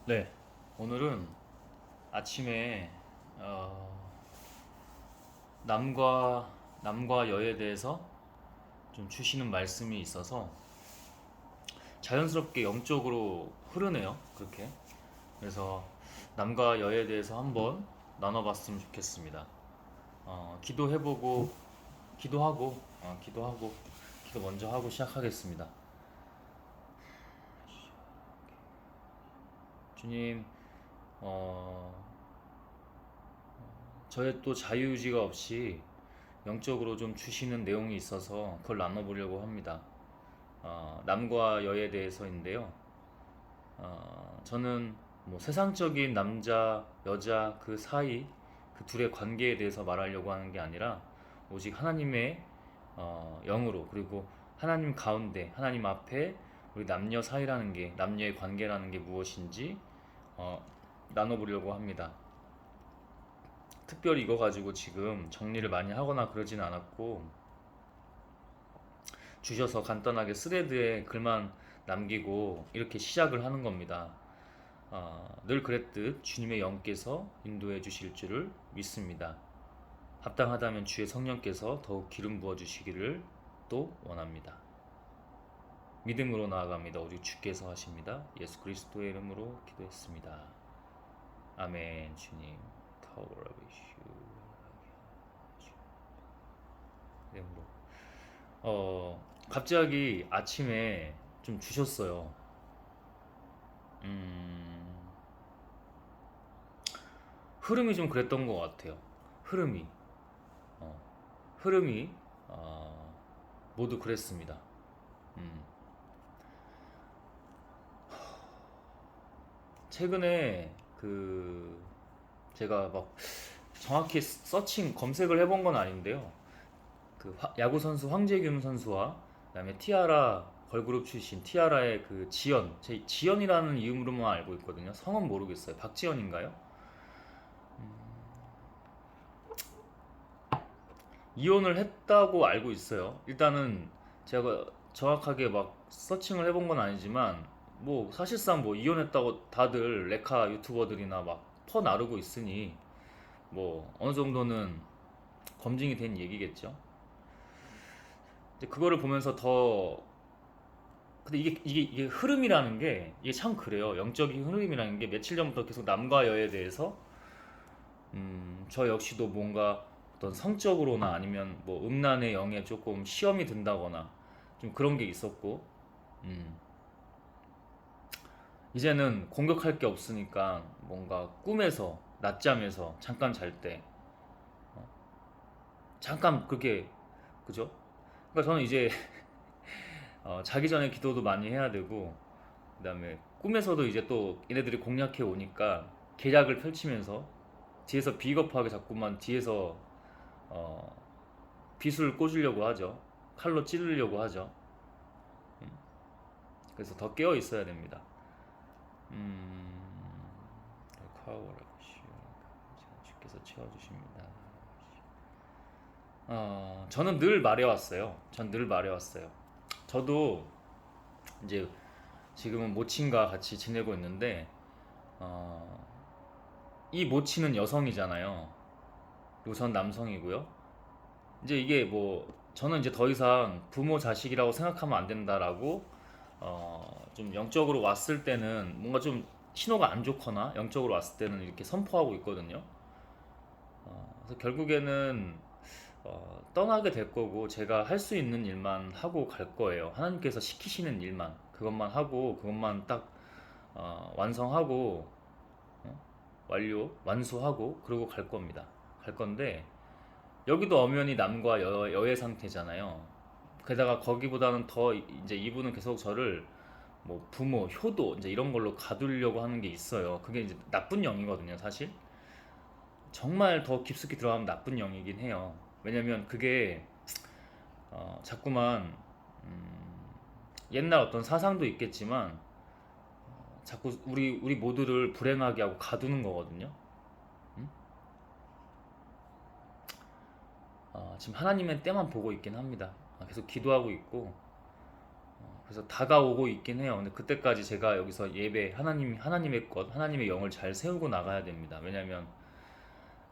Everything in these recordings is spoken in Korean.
네, 오늘은 아침에 어, 남과 남과 여에 대해서 좀 주시는 말씀이 있어서 자연스럽게 영적으로 흐르네요. 그렇게. 그래서 남과 여에 대해서 한번 나눠봤으면 좋겠습니다. 기도해보고 기도 먼저 하고 시작하겠습니다. 주님, 어, 저의 또 자유의지가 없이 영적으로 좀 주시는 내용이 있어서 그걸 나눠보려고 합니다. 남과 여에 대해서인데요. 저는 뭐 세상적인 남자, 여자 그 사이 그 둘의 관계에 대해서 말하려고 하는 게 아니라 오직 하나님의 영으로 그리고 하나님 가운데 하나님 앞에 우리 남녀 사이라는 게 남녀의 관계라는 게 무엇인지 어, 나눠보려고 합니다. 특별히 이거 가지고 지금 정리를 많이 하거나 그러진 않았고 주셔서 간단하게 스레드에 글만 남기고 이렇게 시작을 하는 겁니다. 늘 그랬듯 주님의 영께서 인도해 주실 줄을 믿습니다. 합당하다면 주의 성령께서 더욱 기름 부어 주시기를 또 원합니다. 믿음으로 나아갑니다. 우리 주께서 하십니다. 예수 그리스도의 이름으로 기도했습니다. 아멘. 주님 이름으로. 갑자기 아침에 좀 주셨어요. 음, 흐름이 좀 그랬던 것 같아요. 흐름이. 어, 흐름이 모두 그랬습니다. 음. 최근에 그 제가 막 정확히 서칭 검색을 해본 건 아닌데요. 그 야구 선수 황재균 선수와 그다음에 티아라 걸그룹 출신 티아라의 그 지연, 제 지연이라는 이름으로만 알고 있거든요. 성은 모르겠어요. 박지연인가요? 이혼을 했다고 알고 있어요. 일단은 제가 정확하게 막 서칭을 해본 건 아니지만 뭐 사실상 뭐 이혼했다고 다들 레카 유튜버들이나 막 퍼나르고 있으니 뭐 어느 정도는 검증이 된 얘기겠죠. 근데 그거를 보면서 더 근데 이게 흐름이라는 게 이게 참 그래요. 영적인 흐름이라는 게 며칠 전부터 계속 남과 여에 대해서 저 역시도 뭔가 어떤 성적으로나 아니면 뭐 음란의 영에 조금 시험이 든다거나 좀 그런 게 있었고 음, 이제는 공격할 게 없으니까 뭔가 꿈에서 낮잠에서 잠깐 잘 때 잠깐 그렇게 그죠? 그러니까 저는 이제 자기 전에 기도도 많이 해야 되고 그다음에 꿈에서도 이제 또 얘네들이 공략해 오니까 계략을 펼치면서 뒤에서 비겁하게 자꾸만 뒤에서 어, 빗을 꽂으려고 하죠. 칼로 찌르려고 하죠. 그래서 더 깨어 있어야 됩니다. 주께서 채워주십니다. 저는 늘 말해왔어요. 전 늘 말해왔어요. 저도 이제 지금은 모친과 같이 지내고 있는데 어, 이 모친은 여성이잖아요. 그리고 전 남성이고요. 이제 이게 뭐 저는 이제 더 이상 부모 자식이라고 생각하면 안 된다라고 좀 영적으로 왔을 때는 뭔가 좀 신호가 안 좋거나 영적으로 왔을 때는 이렇게 선포하고 있거든요. 그래서 결국에는 떠나게 될 거고 제가 할 수 있는 일만 하고 갈 거예요. 하나님께서 시키시는 일만 그것만 하고 그것만 딱 완성하고 완수하고 그러고 갈 겁니다. 갈 건데 여기도 엄연히 남과 여의 상태잖아요. 게다가 거기보다는 더 이제 이분은 계속 저를 뭐 부모, 효도 이제 이런 걸로 가두려고 하는 게 있어요. 그게 이제 나쁜 영이거든요, 사실. 정말 더 깊숙이 들어가면 나쁜 영이긴 해요. 왜냐면 그게 자꾸만 옛날 어떤 사상도 있겠지만 자꾸 우리 모두를 불행하게 하고 가두는 거거든요. 음? 지금 하나님의 때만 보고 있긴 합니다. 계속 기도하고 있고 그래서 다가오고 있긴 해요. 근데 그때까지 제가 여기서 예배 하나님의 것 하나님의 영을 잘 세우고 나가야 됩니다. 왜냐면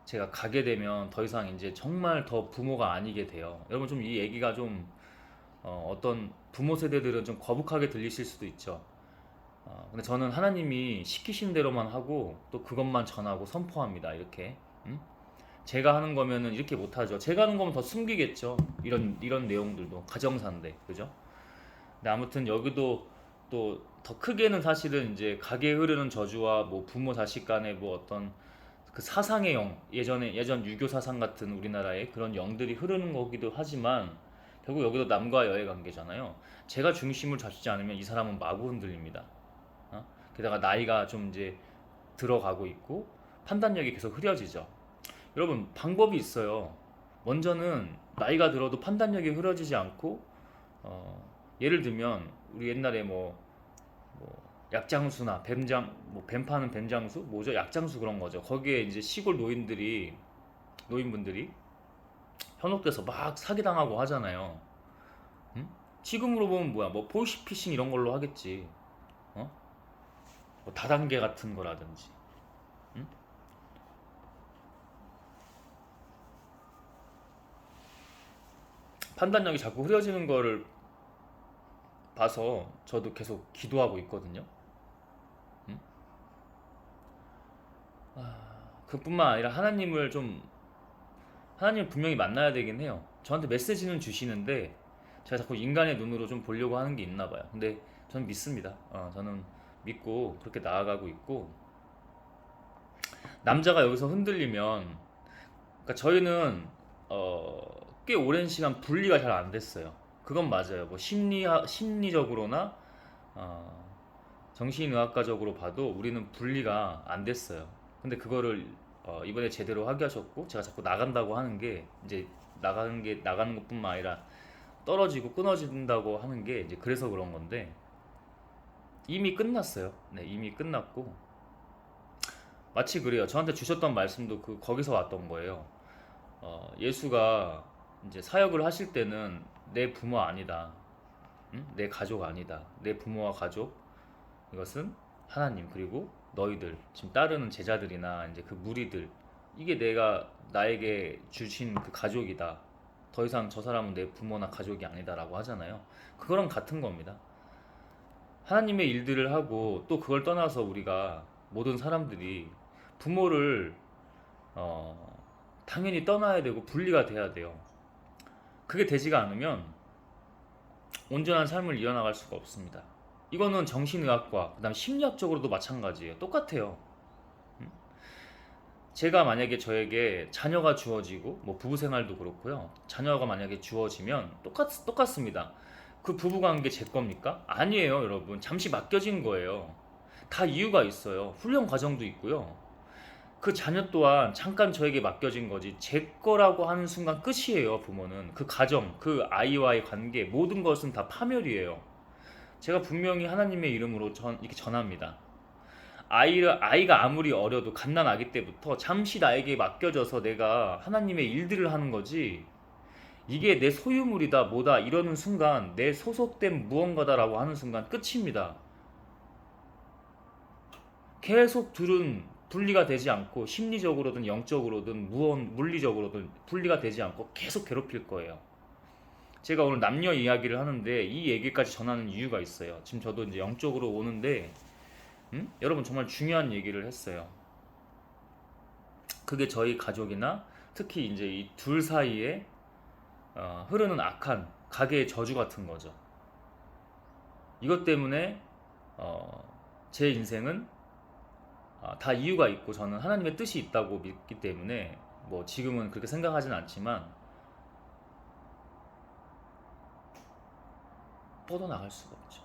제가 가게 되면 더 이상 이제 정말 더 부모가 아니게 돼요. 여러분 좀 이 얘기가 좀 어떤 부모 세대들은 좀 거북하게 들리실 수도 있죠. 근데 저는 하나님이 시키신 대로만 하고 또 그것만 전하고 선포합니다. 이렇게. 음? 제가 하는 거면은 이렇게 못하죠. 제가 하는 거면 더 숨기겠죠. 이런 내용들도 가정사인데, 그죠? 근데 아무튼 여기도 또 더 크게는 사실은 이제 가게에 흐르는 저주와 뭐 부모 자식 간의 뭐 어떤 그 사상의 영, 예전 유교 사상 같은 우리나라의 그런 영들이 흐르는 거기도 하지만 결국 여기도 남과 여의 관계잖아요. 제가 중심을 잡지 않으면 이 사람은 마구 흔들립니다. 게다가 나이가 좀 이제 들어가고 있고 판단력이 계속 흐려지죠. 여러분 방법이 있어요. 먼저는 나이가 들어도 판단력이 흐려지지 않고 예를 들면 우리 옛날에 뭐 약장수나 뱀 파는 뱀장수 뭐죠? 약장수 그런 거죠. 거기에 이제 시골 노인분들이 현혹돼서 막 사기당하고 하잖아요. 응? 지금으로 보면 뭐야? 뭐 보이스피싱 이런 걸로 하겠지. 어? 뭐 다단계 같은 거라든지. 응? 판단력이 자꾸 흐려지는 거를 봐서 저도 계속 기도하고 있거든요. 응? 그뿐만 아니라 하나님을 분명히 만나야 되긴 해요. 저한테 메시지는 주시는데 제가 자꾸 인간의 눈으로 좀 보려고 하는 게 있나 봐요. 근데 저는 믿습니다. 저는 믿고 그렇게 나아가고 있고 남자가 여기서 흔들리면 그러니까 저희는 꽤 오랜 시간 분리가 잘 안 됐어요. 그건 맞아요. 뭐 심리적으로나 어, 정신의학과적으로 봐도 우리는 분리가 안 됐어요. 근데 그거를 이번에 제대로 하게 하셨고 제가 자꾸 나간다고 하는 게 이제 나가는 것뿐만 아니라 떨어지고 끊어진다고 하는 게 이제 그래서 그런 건데 이미 끝났어요. 네, 이미 끝났고 마치 그래요. 저한테 주셨던 말씀도 거기서 왔던 거예요. 예수가 이제 사역을 하실 때는 내 부모 아니다. 응? 내 가족 아니다. 내 부모와 가족 이것은 하나님 그리고 너희들 지금 따르는 제자들이나 이제 그 무리들 이게 내가 나에게 주신 그 가족이다. 더 이상 저 사람은 내 부모나 가족이 아니다라고 하잖아요. 그거랑 같은 겁니다. 하나님의 일들을 하고 또 그걸 떠나서 우리가 모든 사람들이 부모를 어, 당연히 떠나야 되고 분리가 돼야 돼요. 그게 되지가 않으면 온전한 삶을 이어나갈 수가 없습니다. 이거는 정신의학과 그다음 심리학적으로도 마찬가지예요. 똑같아요. 제가 만약에 저에게 자녀가 주어지고 뭐 부부 생활도 그렇고요. 자녀가 만약에 주어지면 똑같습니다. 그 부부 관계 제 겁니까? 아니에요, 여러분. 잠시 맡겨진 거예요. 다 이유가 있어요. 훈련 과정도 있고요. 그 자녀 또한 잠깐 저에게 맡겨진 거지 제 거라고 하는 순간 끝이에요. 부모는 그 가정, 그 아이와의 관계 모든 것은 다 파멸이에요. 제가 분명히 하나님의 이름으로 이렇게 전합니다. 아이가 아무리 어려도 갓난아기 때부터 잠시 나에게 맡겨져서 내가 하나님의 일들을 하는 거지 이게 내 소유물이다 뭐다 이러는 순간 내 소속된 무언가다라고 하는 순간 끝입니다. 계속 둘은 분리가 되지 않고 심리적으로든 영적으로든 물리적으로든 분리가 되지 않고 계속 괴롭힐 거예요. 제가 오늘 남녀 이야기를 하는데 이 얘기까지 전하는 이유가 있어요. 지금 저도 이제 영적으로 오는데 여러분 정말 중요한 얘기를 했어요. 그게 저희 가족이나 특히 이제 이 둘 사이에 흐르는 악한 가게의 저주 같은 거죠. 이것 때문에 제 인생은 다 이유가 있고 저는 하나님의 뜻이 있다고 믿기 때문에 뭐 지금은 그렇게 생각하진 않지만 뻗어나갈 수가 없죠.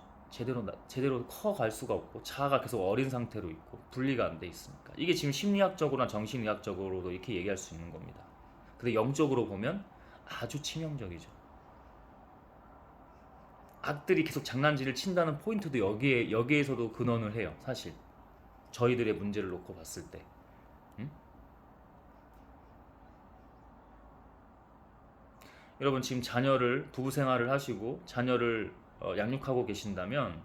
제대로 커갈 수가 없고 자아가 계속 어린 상태로 있고 분리가 안 돼 있으니까 이게 지금 심리학적으로나 정신의학적으로도 이렇게 얘기할 수 있는 겁니다. 근데 영적으로 보면 아주 치명적이죠. 악들이 계속 장난질을 친다는 포인트도 여기에서도 근원을 해요. 사실 저희들의 문제를 놓고 봤을 때 음? 여러분 지금 부부 생활을 하시고 자녀를 양육하고 계신다면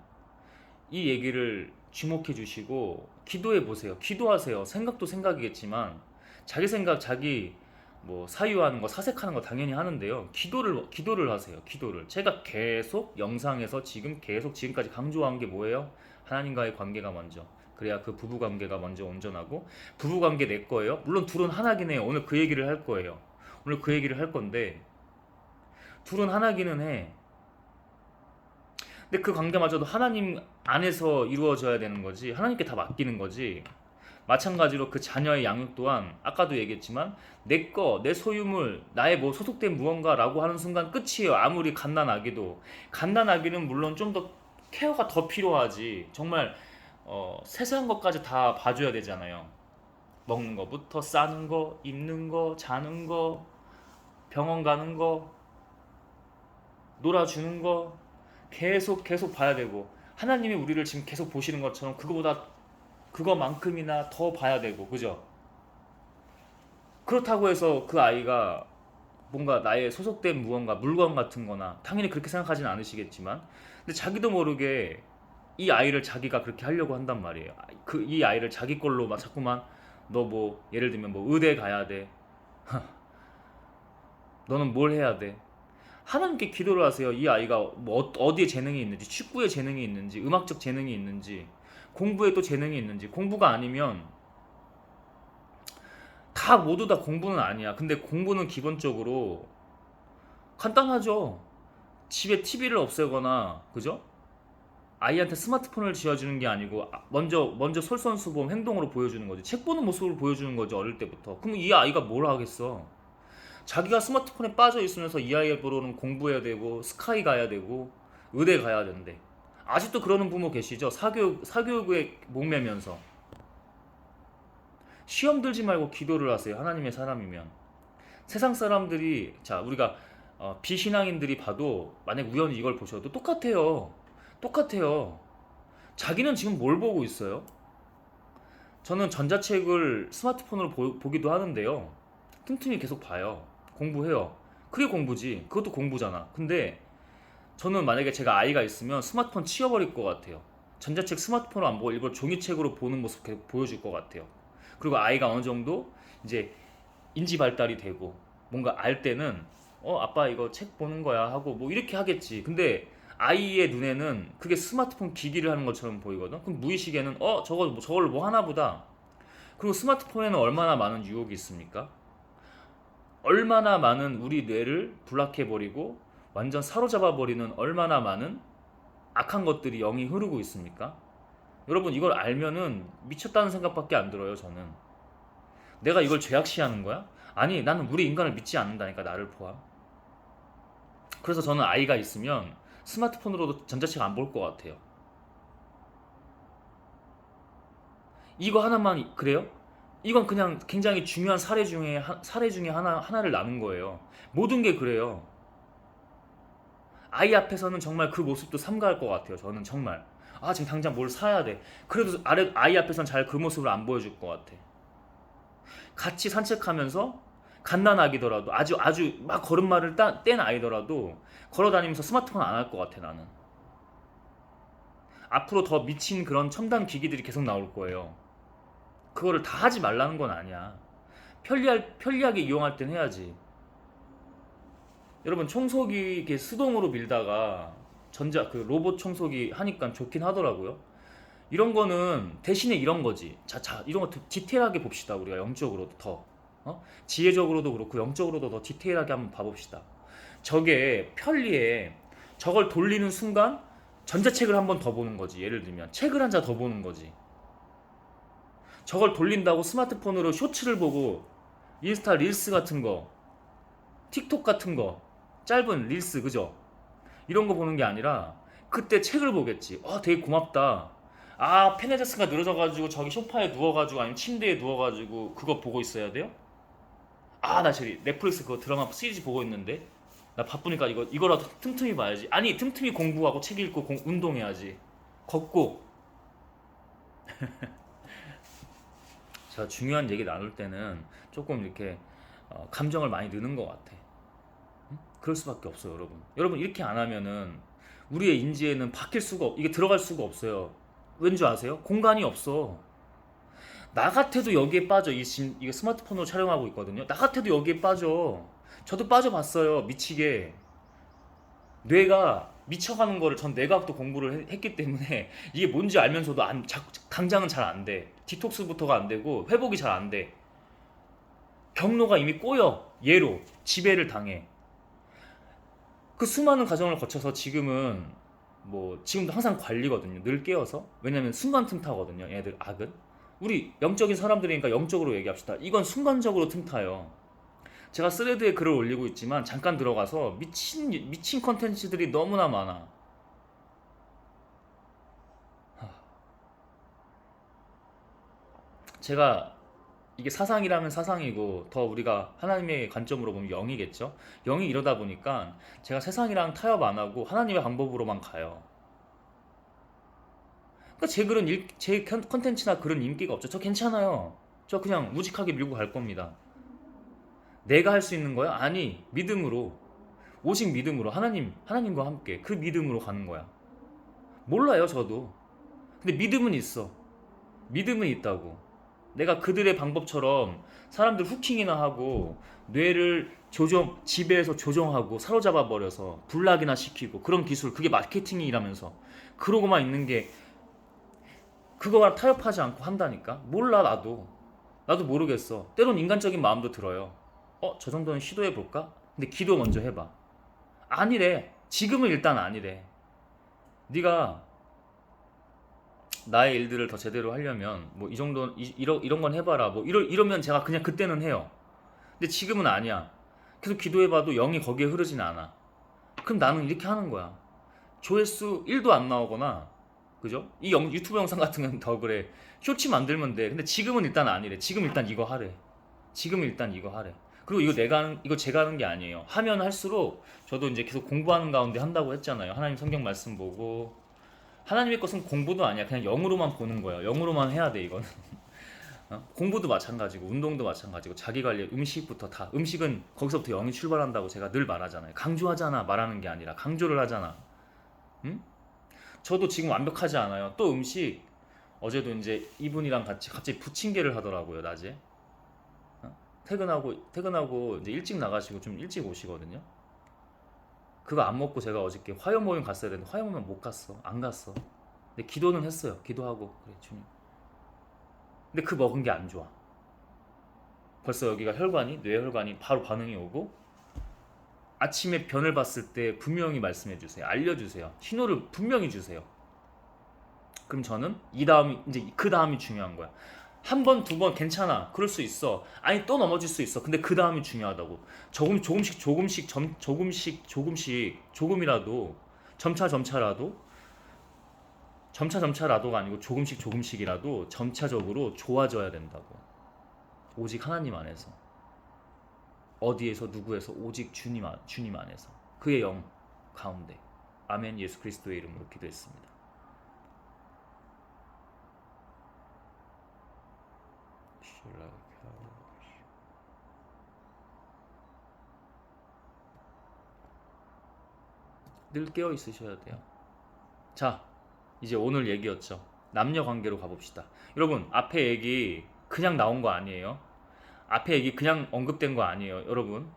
이 얘기를 주목해 주시고 기도해 보세요. 기도하세요. 생각도 생각이겠지만 자기 생각, 자기 뭐 사유하는 거, 사색하는 거 당연히 하는데요. 기도를 하세요. 기도를. 제가 계속 영상에서 계속 지금까지 강조한 게 뭐예요? 하나님과의 관계가 먼저. 그래야 그 부부 관계가 먼저 온전하고, 부부 관계 내 거예요. 물론 둘은 하나긴 해요. 오늘 그 얘기를 할 거예요. 오늘 그 얘기를 할 건데 둘은 하나기는 해. 근데 그 관계마저도 하나님 안에서 이루어져야 되는 거지, 하나님께 다 맡기는 거지. 마찬가지로 그 자녀의 양육 또한 아까도 얘기했지만 내 소유물, 나의 뭐 소속된 무언가라고 하는 순간 끝이에요. 아무리 갓난아기도. 갓난아기는 물론 좀 더 케어가 더 필요하지. 정말 세세한 것까지 다 봐줘야 되잖아요. 먹는 거부터 싸는 거, 입는 거, 자는 거, 병원 가는 거, 놀아주는 거 계속 봐야 되고, 하나님이 우리를 지금 계속 보시는 것처럼 그거만큼이나 더 봐야 되고, 그죠? 그렇다고 해서 그 아이가 뭔가 나의 소속된 무언가, 물건 같은 거나, 당연히 그렇게 생각하지는 않으시겠지만, 근데 자기도 모르게 이 아이를 자기가 그렇게 하려고 한단 말이에요. 이 아이를 자기 걸로 막 자꾸만, 너 뭐 예를 들면 뭐 의대 가야 돼, 너는 뭘 해야 돼, 하나님께 기도를 하세요. 이 아이가 뭐 어디에 재능이 있는지, 축구에 재능이 있는지, 음악적 재능이 있는지, 공부에 또 재능이 있는지. 공부가 아니면 다 모두 다 공부는 아니야. 근데 공부는 기본적으로 간단하죠. 집에 TV를 없애거나, 그죠? 아이한테 스마트폰을 쥐어주는 게 아니고 먼저 솔선수범 행동으로 보여주는 거지. 책 보는 모습을 보여주는 거지, 어릴 때부터. 그럼 이 아이가 뭘 하겠어? 자기가 스마트폰에 빠져 있으면서 이 아이로는 공부해야 되고, 스카이 가야 되고, 의대 가야 된대. 아직도 그러는 부모 계시죠? 사교육에 목매면서. 시험 들지 말고 기도를 하세요. 하나님의 사람이면. 세상 사람들이, 자, 우리가 비신앙인들이 봐도 만약 우연히 이걸 보셔도 똑같아요. 똑같아요. 자기는 지금 뭘 보고 있어요? 저는 전자책을 스마트폰으로 보기도 하는데요. 틈틈이 계속 봐요. 공부해요. 그게 공부지. 그것도 공부잖아. 근데 저는 만약에 제가 아이가 있으면 스마트폰 치워버릴 것 같아요. 전자책 스마트폰으로 안 보고 일부러 종이책으로 보는 모습 계속 보여줄 것 같아요. 그리고 아이가 어느 정도 이제 인지 발달이 되고 뭔가 알 때는 아빠 이거 책 보는 거야 하고 뭐 이렇게 하겠지. 근데 아이의 눈에는 그게 스마트폰 기기를 하는 것처럼 보이거든. 그럼 무의식에는 저걸 뭐 하나 보다. 그리고 스마트폰에는 얼마나 많은 유혹이 있습니까? 얼마나 많은 우리 뇌를 블락해버리고 완전 사로잡아버리는 얼마나 많은 악한 것들이 영이 흐르고 있습니까? 여러분, 이걸 알면은 미쳤다는 생각밖에 안 들어요. 저는 내가 이걸 죄악시하는 거야? 아니, 나는 우리 인간을 믿지 않는다니까, 나를 포함. 그래서 저는 아이가 있으면 스마트폰으로도 전자책 안 볼 것 같아요. 이거 하나만 그래요? 이건 그냥 굉장히 중요한 사례 중에 하나를 나눈 거예요. 모든 게 그래요. 아이 앞에서는 정말 그 모습도 삼가할 것 같아요. 저는 정말 지금 당장 뭘 사야 돼. 그래도 아이 앞에서는 잘 그 모습을 안 보여줄 것 같아. 같이 산책하면서 갓난아기더라도, 아주 막 걸음마를 뗀 아이더라도 걸어다니면서 스마트폰 안 할 것 같아. 나는 앞으로 더 미친 그런 첨단 기기들이 계속 나올 거예요. 그거를 다 하지 말라는 건 아니야. 편리하게 이용할 땐 해야지. 여러분, 청소기 이렇게 수동으로 밀다가 그 로봇 청소기 하니까 좋긴 하더라고요. 이런 거는 대신에 이런 거지. 자, 이런 거 디테일하게 봅시다. 우리가 영적으로도 더, 지혜적으로도 그렇고 영적으로도 더 디테일하게 한번 봐봅시다. 저게 편리해. 저걸 돌리는 순간 전자책을 한 번 더 보는 거지. 예를 들면 책을 한 자 더 보는 거지. 저걸 돌린다고 스마트폰으로 쇼츠를 보고 인스타 릴스 같은 거, 틱톡 같은 거, 짧은 릴스, 그죠? 이런 거 보는 게 아니라 그때 책을 보겠지. 되게 고맙다. 페네데스가 늘어져가지고 저기 소파에 누워가지고 아니면 침대에 누워가지고 그거 보고 있어야 돼요? 나 저기 넷플릭스 그거 드라마 시리즈 보고 있는데 나 바쁘니까 이거라도 틈틈이 봐야지. 아니, 틈틈이 공부하고 책 읽고 운동해야지. 걷고. 제가 중요한 얘기 나눌 때는 조금 이렇게 감정을 많이 넣는 것 같아. 그럴 수밖에 없어요, 여러분. 여러분, 이렇게 안 하면은 우리의 인지에는 이게 들어갈 수가 없어요. 왠지 아세요? 공간이 없어. 나 같아도 여기에 빠져. 이게 스마트폰으로 촬영하고 있거든요. 나 같아도 여기에 빠져. 저도 빠져봤어요. 미치게. 뇌가 미쳐가는 거를 전 뇌과학도 공부를 했기 때문에 이게 뭔지 알면서도 당장은 잘 안 돼. 디톡스부터가 안 되고 회복이 잘 안 돼. 경로가 이미 꼬여. 얘로 지배를 당해. 그 수많은 과정을 거쳐서 지금도 항상 관리거든요. 늘 깨어서. 왜냐면 순간 틈타거든요. 얘들 악은. 우리 영적인 사람들이니까 영적으로 얘기합시다. 이건 순간적으로 틈타요. 제가 스레드에 글을 올리고 있지만 잠깐 들어가서 미친 컨텐츠들이 너무나 많아. 제가 이게 사상이라면 사상이고 더 우리가 하나님의 관점으로 보면 영이겠죠. 영이 이러다 보니까 제가 세상이랑 타협 안 하고 하나님의 방법으로만 가요. 그러니까 제 컨텐츠나 그런 인기가 없죠. 저 괜찮아요. 저 그냥 무직하게 밀고 갈 겁니다. 내가 할 수 있는 거야? 아니, 믿음으로. 오직 믿음으로. 하나님과 함께 그 믿음으로 가는 거야. 몰라요, 저도. 근데 믿음은 있어. 믿음은 있다고. 내가 그들의 방법처럼 사람들 후킹이나 하고 뇌를 지배해서 조정하고 사로잡아 버려서 불락이나 시키고 그런 기술, 그게 마케팅이라면서 그러고만 있는 게 그거와 타협하지 않고 한다니까? 몰라, 나도 모르겠어. 때론 인간적인 마음도 들어요. 저 정도는 시도해볼까? 근데 기도 먼저 해봐. 아니래. 지금은 일단 아니래. 네가 나의 일들을 더 제대로 하려면 뭐 이 정도 이런 건 해봐라. 뭐 이러면 제가 그냥 그때는 해요. 근데 지금은 아니야. 계속 기도해봐도 영이 거기에 흐르진 않아. 그럼 나는 이렇게 하는 거야. 조회수 1도 안 나오거나, 그죠? 유튜브 영상 같은 건 더 그래. 쇼츠 만들면 돼. 근데 지금은 일단 아니래. 지금 일단 이거 하래. 지금 일단 이거 하래. 그리고 이거 제가 하는 게 아니에요. 하면 할수록 저도 이제 계속 공부하는 가운데 한다고 했잖아요. 하나님 성경 말씀 보고. 하나님의 것은 공부도 아니야. 그냥 영으로만 보는 거예요. 영으로만 해야 돼, 이거는. 공부도 마찬가지고 운동도 마찬가지고 자기관리, 음식부터 다. 음식은 거기서부터 영이 출발한다고 제가 늘 말하잖아요. 강조하잖아. 말하는 게 아니라 강조를 하잖아. 응? 저도 지금 완벽하지 않아요. 또 음식, 어제도 이제 이분이랑 같이 갑자기 부침개를 하더라고요, 낮에. 퇴근하고 이제 일찍 나가시고 좀 일찍 오시거든요. 그거 안 먹고 제가 어저께 화요 모임 갔어야 되는데 화요 모임 못 갔어. 안 갔어. 근데 기도는 했어요. 기도하고 그래 주님. 근데 그 먹은 게 안 좋아. 벌써 여기가 뇌혈관이 바로 반응이 오고, 아침에 변을 봤을 때 분명히 말씀해 주세요. 알려주세요. 신호를 분명히 주세요. 그럼 저는 이제 그 다음이 중요한 거야. 한 번, 두 번 괜찮아. 그럴 수 있어. 아니 또 넘어질 수 있어. 근데 그 다음이 중요하다고. 조금이라도, 점차라도가 아니고 조금씩이라도 점차적으로 좋아져야 된다고. 오직 하나님 안에서. 어디에서 누구에서 오직 주님 안에서. 그의 영 가운데. 아멘. 예수 그리스도의 이름으로 기도했습니다. 늘 깨어 있으셔야 돼요. 자, 이제 오늘 얘기였죠. 남녀 관계로 가봅시다. 여러분, 앞에 얘기 그냥 나온 거 아니에요. 앞에 얘기 그냥 언급된 거 아니에요. 여러분,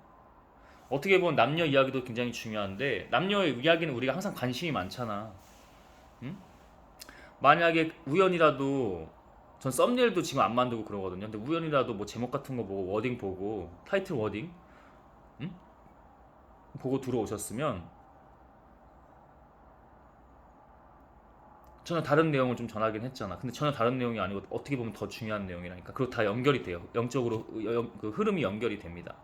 어떻게 보면 남녀 이야기도 굉장히 중요한데 남녀의 이야기는 우리가 항상 관심이 많잖아. 응? 만약에 우연이라도, 전 썸네일도 지금 안 만들고 그러거든요. 근데 우연이라도 뭐 제목 같은 거 보고 워딩 보고 타이틀 워딩, 응? 보고 들어오셨으면 전혀 다른 내용을 좀 전하긴 했잖아. 근데 전혀 다른 내용이 아니고 어떻게 보면 더 중요한 내용이라니까. 그리고 다 연결이 돼요. 영적으로 그 흐름이 연결이 됩니다.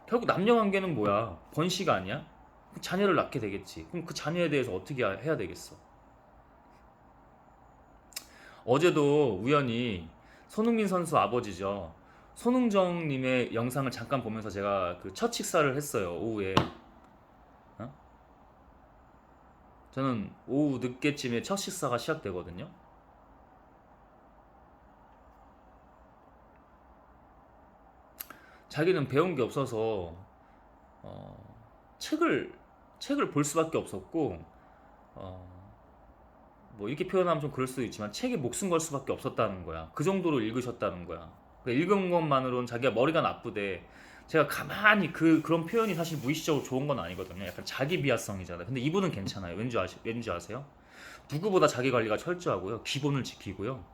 결국 남녀 관계는 뭐야? 번식 아니야? 자녀를 낳게 되겠지. 그럼 그 자녀에 대해서 어떻게 해야 되겠어? 어제도 우연히 손흥민 선수 아버지죠. 손흥정님의 영상을 잠깐 보면서 제가 그 첫 식사를 했어요. 오후에. 어? 저는 오후 늦게쯤에 첫 식사가 시작되거든요. 자기는 배운 게 없어서 책을 책을 볼 수밖에 없었고, 뭐 이렇게 표현하면 좀 그럴 수도 있지만 책에 목숨 걸 수밖에 없었다는 거야. 그 정도로 읽으셨다는 거야. 그러니까 읽은 것만으로는 자기가 머리가 나쁘대. 제가 가만히 그런 표현이 사실 무의식적으로 좋은 건 아니거든요. 약간 자기 비하성이잖아요. 근데 이분은 괜찮아요. 왠지 아세요? 누구보다 자기 관리가 철저하고요. 기본을 지키고요.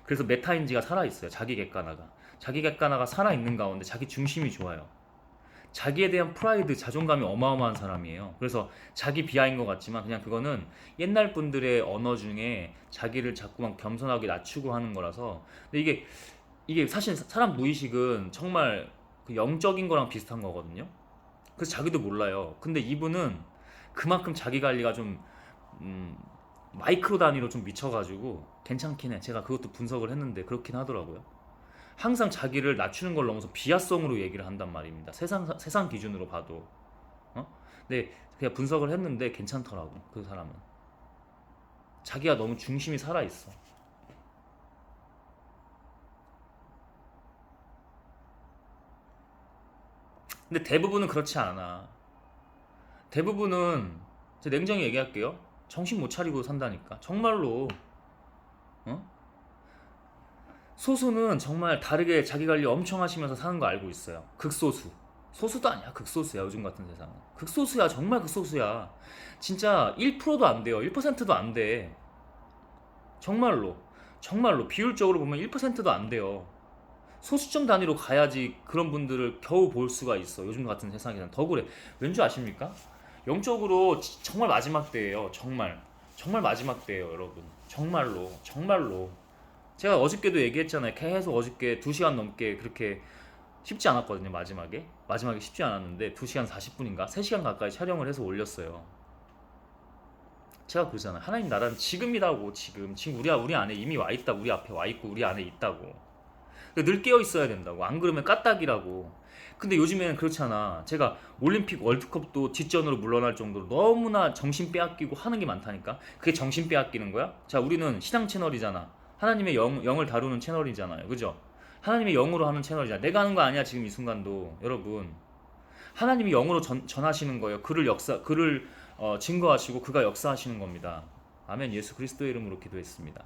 그래서 메타인지가 살아있어요. 자기 객관화가. 자기 객관화가 살아있는 가운데 자기 중심이 좋아요. 자기에 대한 프라이드, 자존감이 어마어마한 사람이에요. 그래서 자기 비하인 것 같지만 그냥 그거는 옛날 분들의 언어 중에 자기를 자꾸만 겸손하게 낮추고 하는 거라서. 근데 이게 사실 사람 무의식은 정말 그 영적인 거랑 비슷한 거거든요. 그래서 자기도 몰라요. 근데 이분은 그만큼 자기 관리가 좀 음, 마이크로 단위로 좀 미쳐가지고 괜찮긴 해. 제가 그것도 분석을 했는데 그렇긴 하더라고요. 항상 자기를 낮추는 걸 넘어서 비하성으로 얘기를 한단 말입니다. 세상 기준으로 봐도. 근데 그냥 분석을 했는데 괜찮더라고. 그 사람은 자기가 너무 중심이 살아 있어. 근데 대부분은 그렇지 않아. 대부분은 제가 냉정히 얘기할게요. 정신 못 차리고 산다니까. 정말로. 어? 소수는 정말 다르게 자기 관리 엄청 하시면서 사는 거 알고 있어요. 극소수. 소수도 아니야. 극소수야. 요즘 같은 세상은. 극소수야. 정말 극소수야. 진짜 1%도 안 돼요. 1%도 안 돼. 정말로. 정말로. 비율적으로 보면 1%도 안 돼요. 소수점 단위로 가야지 그런 분들을 겨우 볼 수가 있어. 요즘 같은 세상에는 더 그래. 왠지 아십니까? 영적으로 정말 마지막 때예요. 정말. 정말 마지막 때예요, 여러분. 정말로. 정말로. 제가 어저께도 얘기했잖아요. 계속 어저께 2시간 넘게 그렇게 쉽지 않았거든요. 마지막에 쉽지 않았는데 2시간 40분인가 3시간 가까이 촬영을 해서 올렸어요. 제가 그러잖아요. 하나님 나라는 지금이라고. 지금 우리 안에 이미 와 있다. 우리 앞에 와 있고 우리 안에 있다고. 늘 깨어 있어야 된다고. 안 그러면 까딱이라고. 근데 요즘에는 그렇잖아. 제가 올림픽 월드컵도 뒷전으로 물러날 정도로 너무나 정신 빼앗기고 하는 게 많다니까. 그게 정신 빼앗기는 거야? 자, 우리는 신앙 채널이잖아. 하나님의 영을 다루는 채널이잖아요. 그죠? 하나님의 영으로 하는 채널이잖아. 내가 하는 거 아니야, 지금 이 순간도. 여러분. 하나님이 영으로 전하시는 거예요. 그를 증거하시고 그가 역사하시는 겁니다. 아멘. 예수 그리스도의 이름으로 기도했습니다.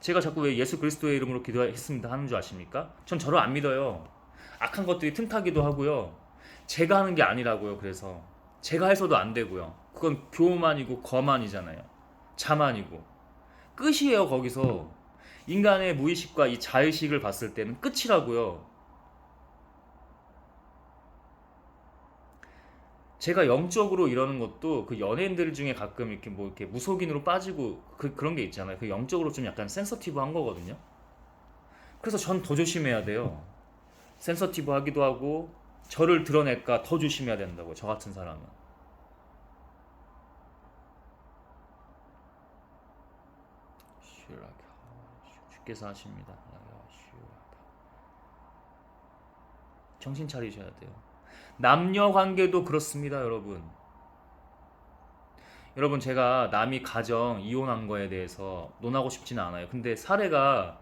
제가 자꾸 왜 예수 그리스도의 이름으로 기도했습니다 하는 줄 아십니까? 전 저를 안 믿어요. 악한 것들이 틈타기도 하고요. 제가 하는 게 아니라고요. 그래서 제가 해서도 안 되고요. 그건 교만이고 거만이잖아요. 자만이고 끝이에요. 거기서 인간의 무의식과 이 자의식을 봤을 때는 끝이라고요. 제가 영적으로 이러는 것도 그 연예인들 중에 가끔 이렇게 뭐 이렇게 무속인으로 빠지고 그런 게 있잖아요. 그 영적으로 좀 약간 센서티브한 거거든요. 그래서 전 더 조심해야 돼요. 센서티브 하기도 하고 저를 드러낼까 더 조심해야 된다고. 저 같은 사람은. 주께서 하십니다. 정신 차리셔야 돼요. 남녀 관계도 그렇습니다, 여러분. 여러분, 제가 남이 가정 이혼한 거에 대해서 논하고 싶지는 않아요. 근데 사례가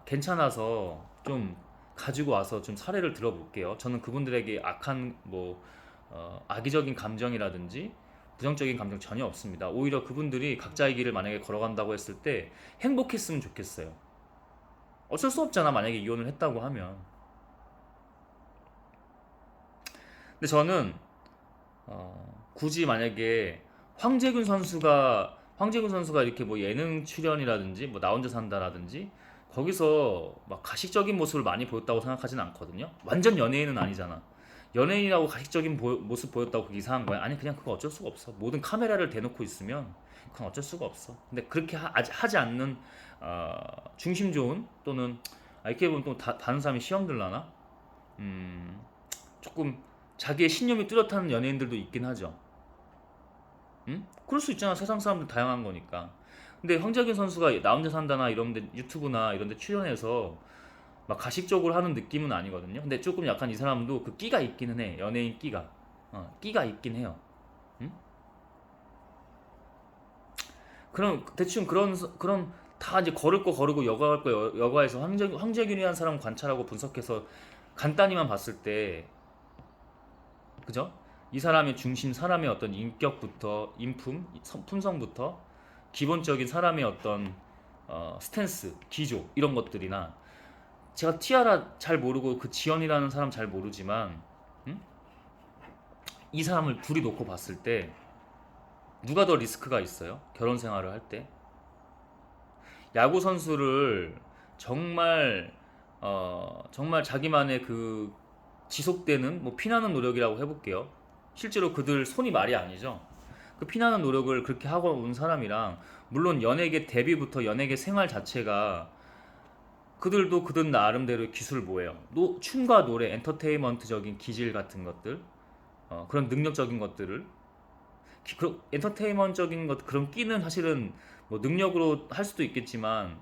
괜찮아서 좀 가지고 와서 좀 사례를 들어볼게요. 저는 그분들에게 악한 악의적인 감정이라든지 부정적인 감정 전혀 없습니다. 오히려 그분들이 각자의 길을 만약에 걸어간다고 했을 때 행복했으면 좋겠어요. 어쩔 수 없잖아, 만약에 이혼을 했다고 하면. 근데 저는 굳이 만약에 황재균 선수가 이렇게 뭐 예능 출연이라든지 뭐 나 혼자 산다라든지 거기서 막 가식적인 모습을 많이 보였다고 생각하진 않거든요. 완전 연예인은 아니잖아. 연예인이라고 가식적인 모습 보였다고 그게 이상한 거야? 아니, 그냥 그거 어쩔 수가 없어. 모든 카메라를 대놓고 있으면 그건 어쩔 수가 없어. 근데 그렇게 하지 않는 중심 좋은 또는 이렇게 보면 또 다른 사람이 시험 들라나? 조금 자기의 신념이 뚜렷한 연예인들도 있긴 하죠. 응? 그럴 수 있잖아. 세상 사람들 다양한 거니까. 근데 황재균 선수가 나 혼자 산다나 이런 데 유튜브나 이런 데 출연해서 막 가식적으로 하는 느낌은 아니거든요. 근데 조금 약간 이 사람도 그 끼가 있기는 해. 연예인 끼가. 끼가 있긴 해요. 응? 그럼 대충 그런 다 이제 걸을 거 거르고 여가할 거 여가해서 황재균이라는 사람 관찰하고 분석해서 간단히만 봤을 때, 그죠? 이 사람의 중심, 사람의 어떤 인격부터 인품, 품성부터 기본적인 사람의 어떤 스탠스, 기조 이런 것들이나 제가 티아라 잘 모르고 그 지연이라는 사람 잘 모르지만 음? 이 사람을 둘이 놓고 봤을 때 누가 더 리스크가 있어요? 결혼 생활을 할 때 야구 선수를 정말 정말 자기만의 그 지속되는 뭐 피나는 노력이라고 해볼게요. 실제로 그들 손이 말이 아니죠. 그 피나는 노력을 그렇게 하고 온 사람이랑 물론 연예계 데뷔부터 연예계 생활 자체가 그들도 그들 나름대로의 기술 뭐예요? 춤과 노래, 엔터테인먼트적인 기질 같은 것들, 그런 능력적인 것들을 엔터테인먼트적인 것 그런 끼는 사실은 뭐 능력으로 할 수도 있겠지만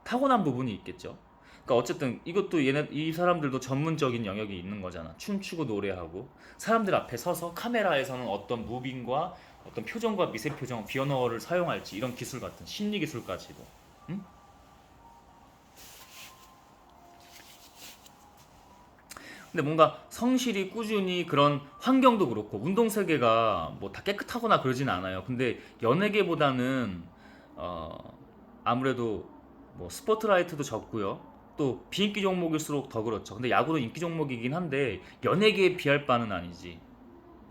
타고난 부분이 있겠죠. 그러니까 어쨌든 이것도 이 사람들도 전문적인 영역이 있는 거잖아. 춤추고 노래하고 사람들 앞에 서서 카메라에서는 어떤 무빙과 어떤 표정과 미세 표정, 비언어를 사용할지 이런 기술 같은 심리 기술까지도. 응? 근데 뭔가 성실히 꾸준히 그런 환경도 그렇고 운동 세계가 뭐 다 깨끗하거나 그러진 않아요. 근데 연예계보다는 아무래도 뭐 스포트라이트도 적고요. 또 비인기 종목일수록 더 그렇죠. 근데 야구는 인기 종목이긴 한데 연예계에 비할 바는 아니지.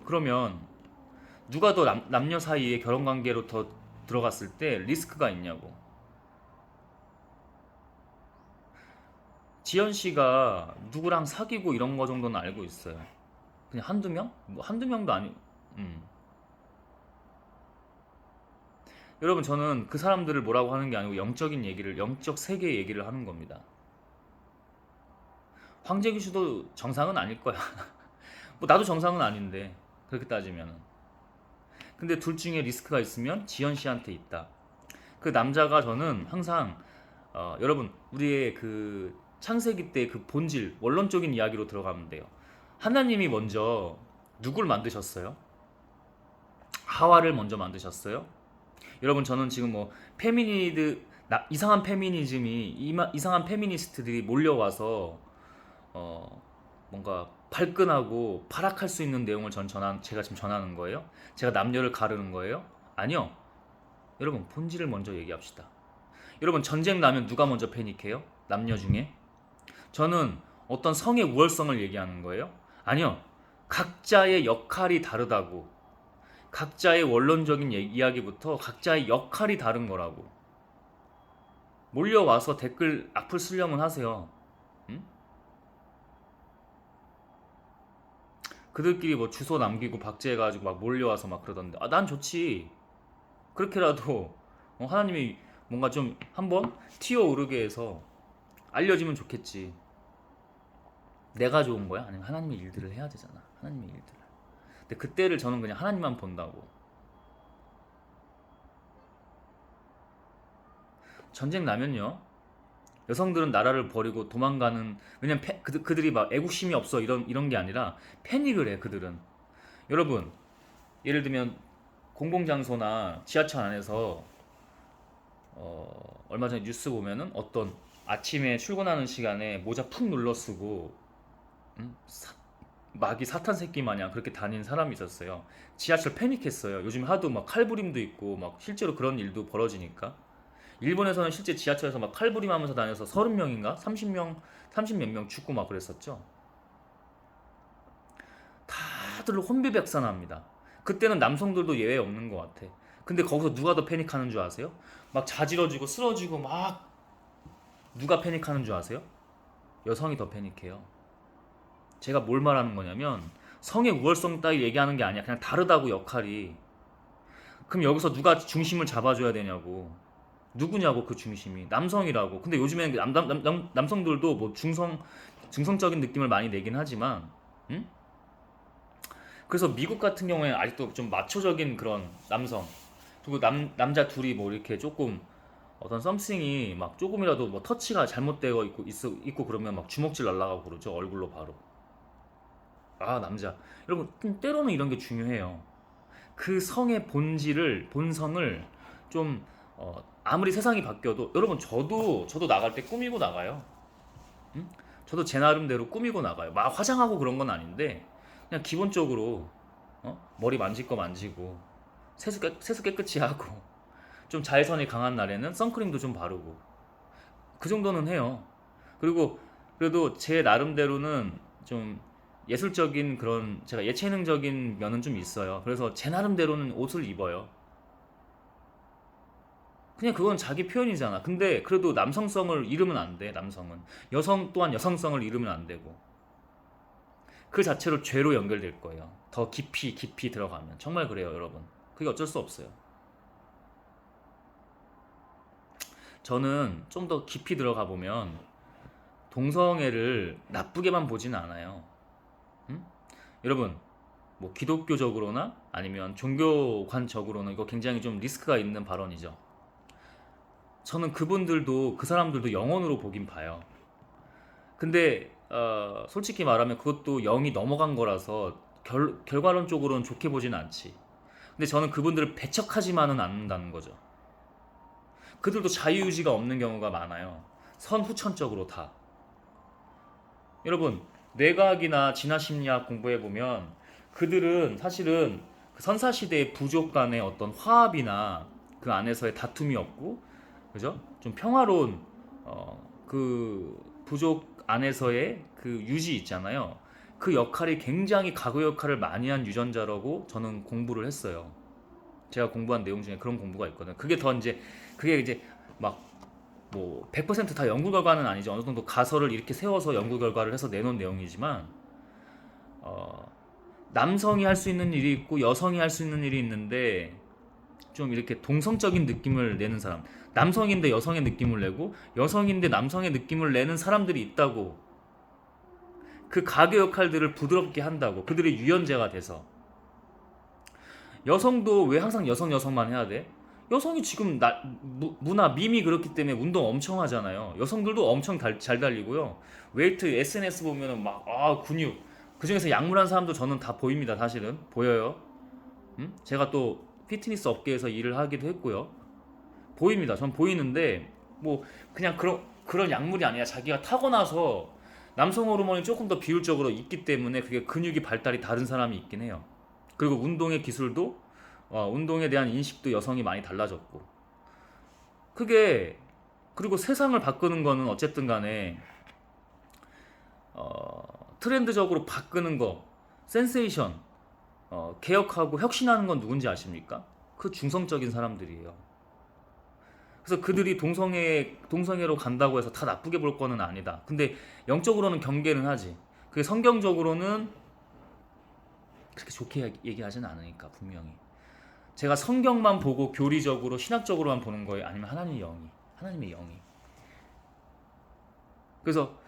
그러면 누가 더 남녀 사이에 결혼 관계로 더 들어갔을 때 리스크가 있냐고. 지연 씨가 누구랑 사귀고 이런 거 정도는 알고 있어요. 그냥 한두 명? 뭐 한두 명도 아니. 음. 여러분 저는 그 사람들을 뭐라고 하는 게 아니고 영적인 얘기를 영적 세계 얘기를 하는 겁니다. 황재규 씨도 정상은 아닐 거야. 뭐 나도 정상은 아닌데 그렇게 따지면은. 근데 둘 중에 리스크가 있으면 지연 씨한테 있다. 그 남자가 저는 항상 여러분 우리의 그 창세기 때 그 본질 원론적인 이야기로 들어가면 돼요. 하나님이 먼저 누굴 만드셨어요? 하와를 먼저 만드셨어요? 여러분 저는 지금 뭐 이상한 페미니즘이 이상한 페미니스트들이 몰려와서 어 뭔가 발끈하고 발악할 수 있는 내용을 제가 지금 전하는 거예요? 제가 남녀를 가르는 거예요? 아니요. 여러분 본질을 먼저 얘기합시다. 여러분 전쟁 나면 누가 먼저 패닉해요? 남녀 중에? 저는 어떤 성의 우월성을 얘기하는 거예요? 아니요. 각자의 역할이 다르다고. 각자의 원론적인 이야기부터 각자의 역할이 다른 거라고. 몰려와서 댓글 악플 쓰려면 하세요. 응? 그들끼리 뭐 주소 남기고 박제해가지고 막 몰려와서 막 그러던데. 난 좋지. 그렇게라도 하나님이 뭔가 좀 한번 튀어 오르게 해서 알려지면 좋겠지. 내가 좋은 거야? 아니면 하나님의 일들을 해야 되잖아. 하나님의 일들을. 근데 그때를 저는 그냥 하나님만 본다고. 전쟁 나면요. 여성들은 나라를 버리고 도망가는 왜냐면 그들이 막 애국심이 없어 이런 게 아니라 패닉을 해 그들은. 여러분 예를 들면 공공장소나 지하철 안에서 얼마 전에 뉴스 보면은 어떤 아침에 출근하는 시간에 모자 푹 눌러 쓰고 마귀 사탄 새끼 마냥 그렇게 다닌 사람이 있었어요. 지하철 패닉했어요. 요즘 하도 막 칼부림도 있고 막 실제로 그런 일도 벌어지니까. 일본에서는 실제 지하철에서 막 칼부림하면서 다녀서 30명인가 30명 30 몇 명 죽고 막 그랬었죠. 다들 혼비백산합니다. 그때는 남성들도 예외 없는 것 같아. 근데 거기서 누가 더 패닉하는 줄 아세요? 막 자지러지고 쓰러지고 막 누가 패닉하는 줄 아세요? 여성이 더 패닉해요. 제가 뭘 말하는 거냐면 성의 우월성 따위 얘기하는 게 아니야. 그냥 다르다고 역할이. 그럼 여기서 누가 중심을 잡아줘야 되냐고. 누구냐고 그 중심이. 남성이라고. 근데 요즘에는 남성들도 뭐 중성적인 느낌을 많이 내긴 하지만 응? 그래서 미국 같은 경우에는 아직도 좀 마초적인 그런 남성 그리고 남자 둘이 뭐 이렇게 조금 어떤 썸씽이 막 조금이라도 뭐 터치가 잘못되어 있고 그러면 막 주먹질 날라가고 그러죠. 얼굴로 바로. 남자. 여러분 때로는 이런 게 중요해요. 그 성의 본성을 좀 아무리 세상이 바뀌어도 여러분 저도 나갈 때 꾸미고 나가요. 응? 저도 제 나름대로 꾸미고 나가요. 막 화장하고 그런 건 아닌데 그냥 기본적으로 머리 만질 거 만지고 세수 깨끗이 하고 좀 자외선이 강한 날에는 선크림도 좀 바르고 그 정도는 해요. 그리고 그래도 제 나름대로는 좀 예술적인 그런 제가 예체능적인 면은 좀 있어요. 그래서 제 나름대로는 옷을 입어요. 그냥 그건 자기 표현이잖아. 근데 그래도 남성성을 잃으면 안 돼. 남성은 여성 또한 여성성을 잃으면 안 되고 그 자체로 죄로 연결될 거예요. 더 깊이 깊이 들어가면 정말 그래요, 여러분. 그게 어쩔 수 없어요. 저는 좀 더 깊이 들어가 보면 동성애를 나쁘게만 보지는 않아요. 음? 여러분, 뭐 기독교적으로나 아니면 종교관적으로는 이거 굉장히 좀 리스크가 있는 발언이죠. 저는 그분들도 그 사람들도 영혼으로 보긴 봐요. 근데 솔직히 말하면 그것도 영이 넘어간 거라서 결과론적으로는 좋게 보진 않지. 근데 저는 그분들을 배척하지만은 않는다는 거죠. 그들도 자유의지가 없는 경우가 많아요. 선후천적으로 다. 여러분, 뇌과학이나 진화심리학 공부해보면 그들은 사실은 그 선사시대의 부족 간의 어떤 화합이나 그 안에서의 다툼이 없고, 그죠? 좀 평화로운, 그 부족 안에서의 그 유지 있잖아요. 그 역할이 굉장히 가구 역할을 많이 한 유전자라고 저는 공부를 했어요. 제가 공부한 내용 중에 그런 공부가 있거든요. 그게 이제 막 뭐 100%다 연구 결과는 아니죠. 어느 정도 가설을 이렇게 세워서 연구 결과를 해서 내놓은 내용이지만 어, 남성이 할 수 있는 일이 있고 여성이 할 수 있는 일이 있는데 좀 이렇게 동성적인 느낌을 내는 사람, 남성인데 여성의 느낌을 내고 여성인데 남성의 느낌을 내는 사람들이 있다고. 그 가교 역할들을 부드럽게 한다고. 그들의 유연제가 돼서. 여성도 왜 항상 여성만 해야 돼? 여성이 지금 문화 밈이 그렇기 때문에 운동 엄청 하잖아요. 여성들도 엄청 잘 달리고요. 웨이트 SNS 보면은 막 근육. 그 중에서 약물한 사람도 저는 다 보입니다. 사실은 보여요. 제가 또 피트니스 업계에서 일을 하기도 했고요. 보입니다. 전 보이는데 뭐 그냥 그런 약물이 아니라 자기가 타고나서 남성 호르몬이 조금 더 비율적으로 있기 때문에 그게 근육이 발달이 다른 사람이 있긴 해요. 그리고 운동의 기술도 운동에 대한 인식도 여성이 많이 달라졌고 그게 그리고 세상을 바꾸는 거는 어쨌든 간에 트렌드적으로 바꾸는 거 센세이션 개혁하고 혁신하는 건 누군지 아십니까? 그 중성적인 사람들이에요. 그래서 그들이 동성애로 간다고 해서 다 나쁘게 볼 거는 아니다. 근데 영적으로는 경계는 하지. 그게 성경적으로는 그렇게 좋게 얘기하지는 않으니까 분명히. 제가 성경만 보고 교리적으로 신학적으로만 보는 거예요? 아니면 하나님의 영이. 그래서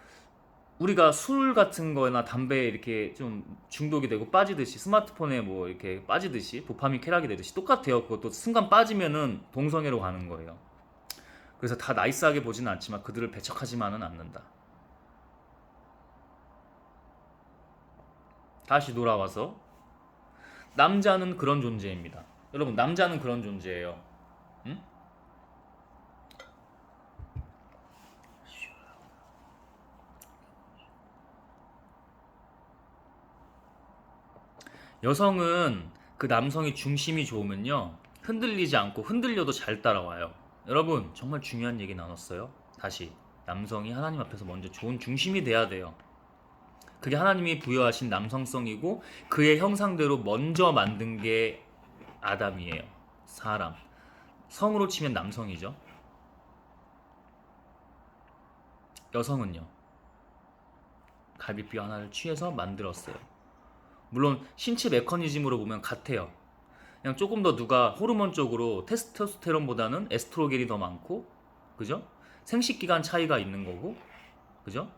우리가 술 같은 거나 담배에 이렇게 좀 중독이 되고 빠지듯이 스마트폰에 뭐 이렇게 빠지듯이 도파민 쾌락이 되듯이 똑같아요. 그것도 순간 빠지면은 동성애로 가는 거예요. 그래서 다 나이스하게 보지는 않지만 그들을 배척하지만은 않는다. 다시 돌아와서 남자는 그런 존재입니다. 여러분, 남자는 그런 존재예요. 응? 여성은 그 남성이 중심이 좋으면요 흔들리지 않고 흔들려도 잘 따라와요. 여러분, 정말 중요한 얘기 나눴어요. 다시 남성이 하나님 앞에서 먼저 좋은 중심이 돼야 돼요. 그게 하나님이 부여하신 남성성이고 그의 형상대로 먼저 만든 게 아담이에요. 사람. 성으로 치면 남성이죠. 여성은요 갈비뼈 하나를 취해서 만들었어요. 물론 신체 메커니즘으로 보면 같아요. 그냥 조금 더 누가 호르몬적으로 테스토스테론보다는 에스트로겐이 더 많고, 그죠? 생식기간 차이가 있는 거고, 그죠?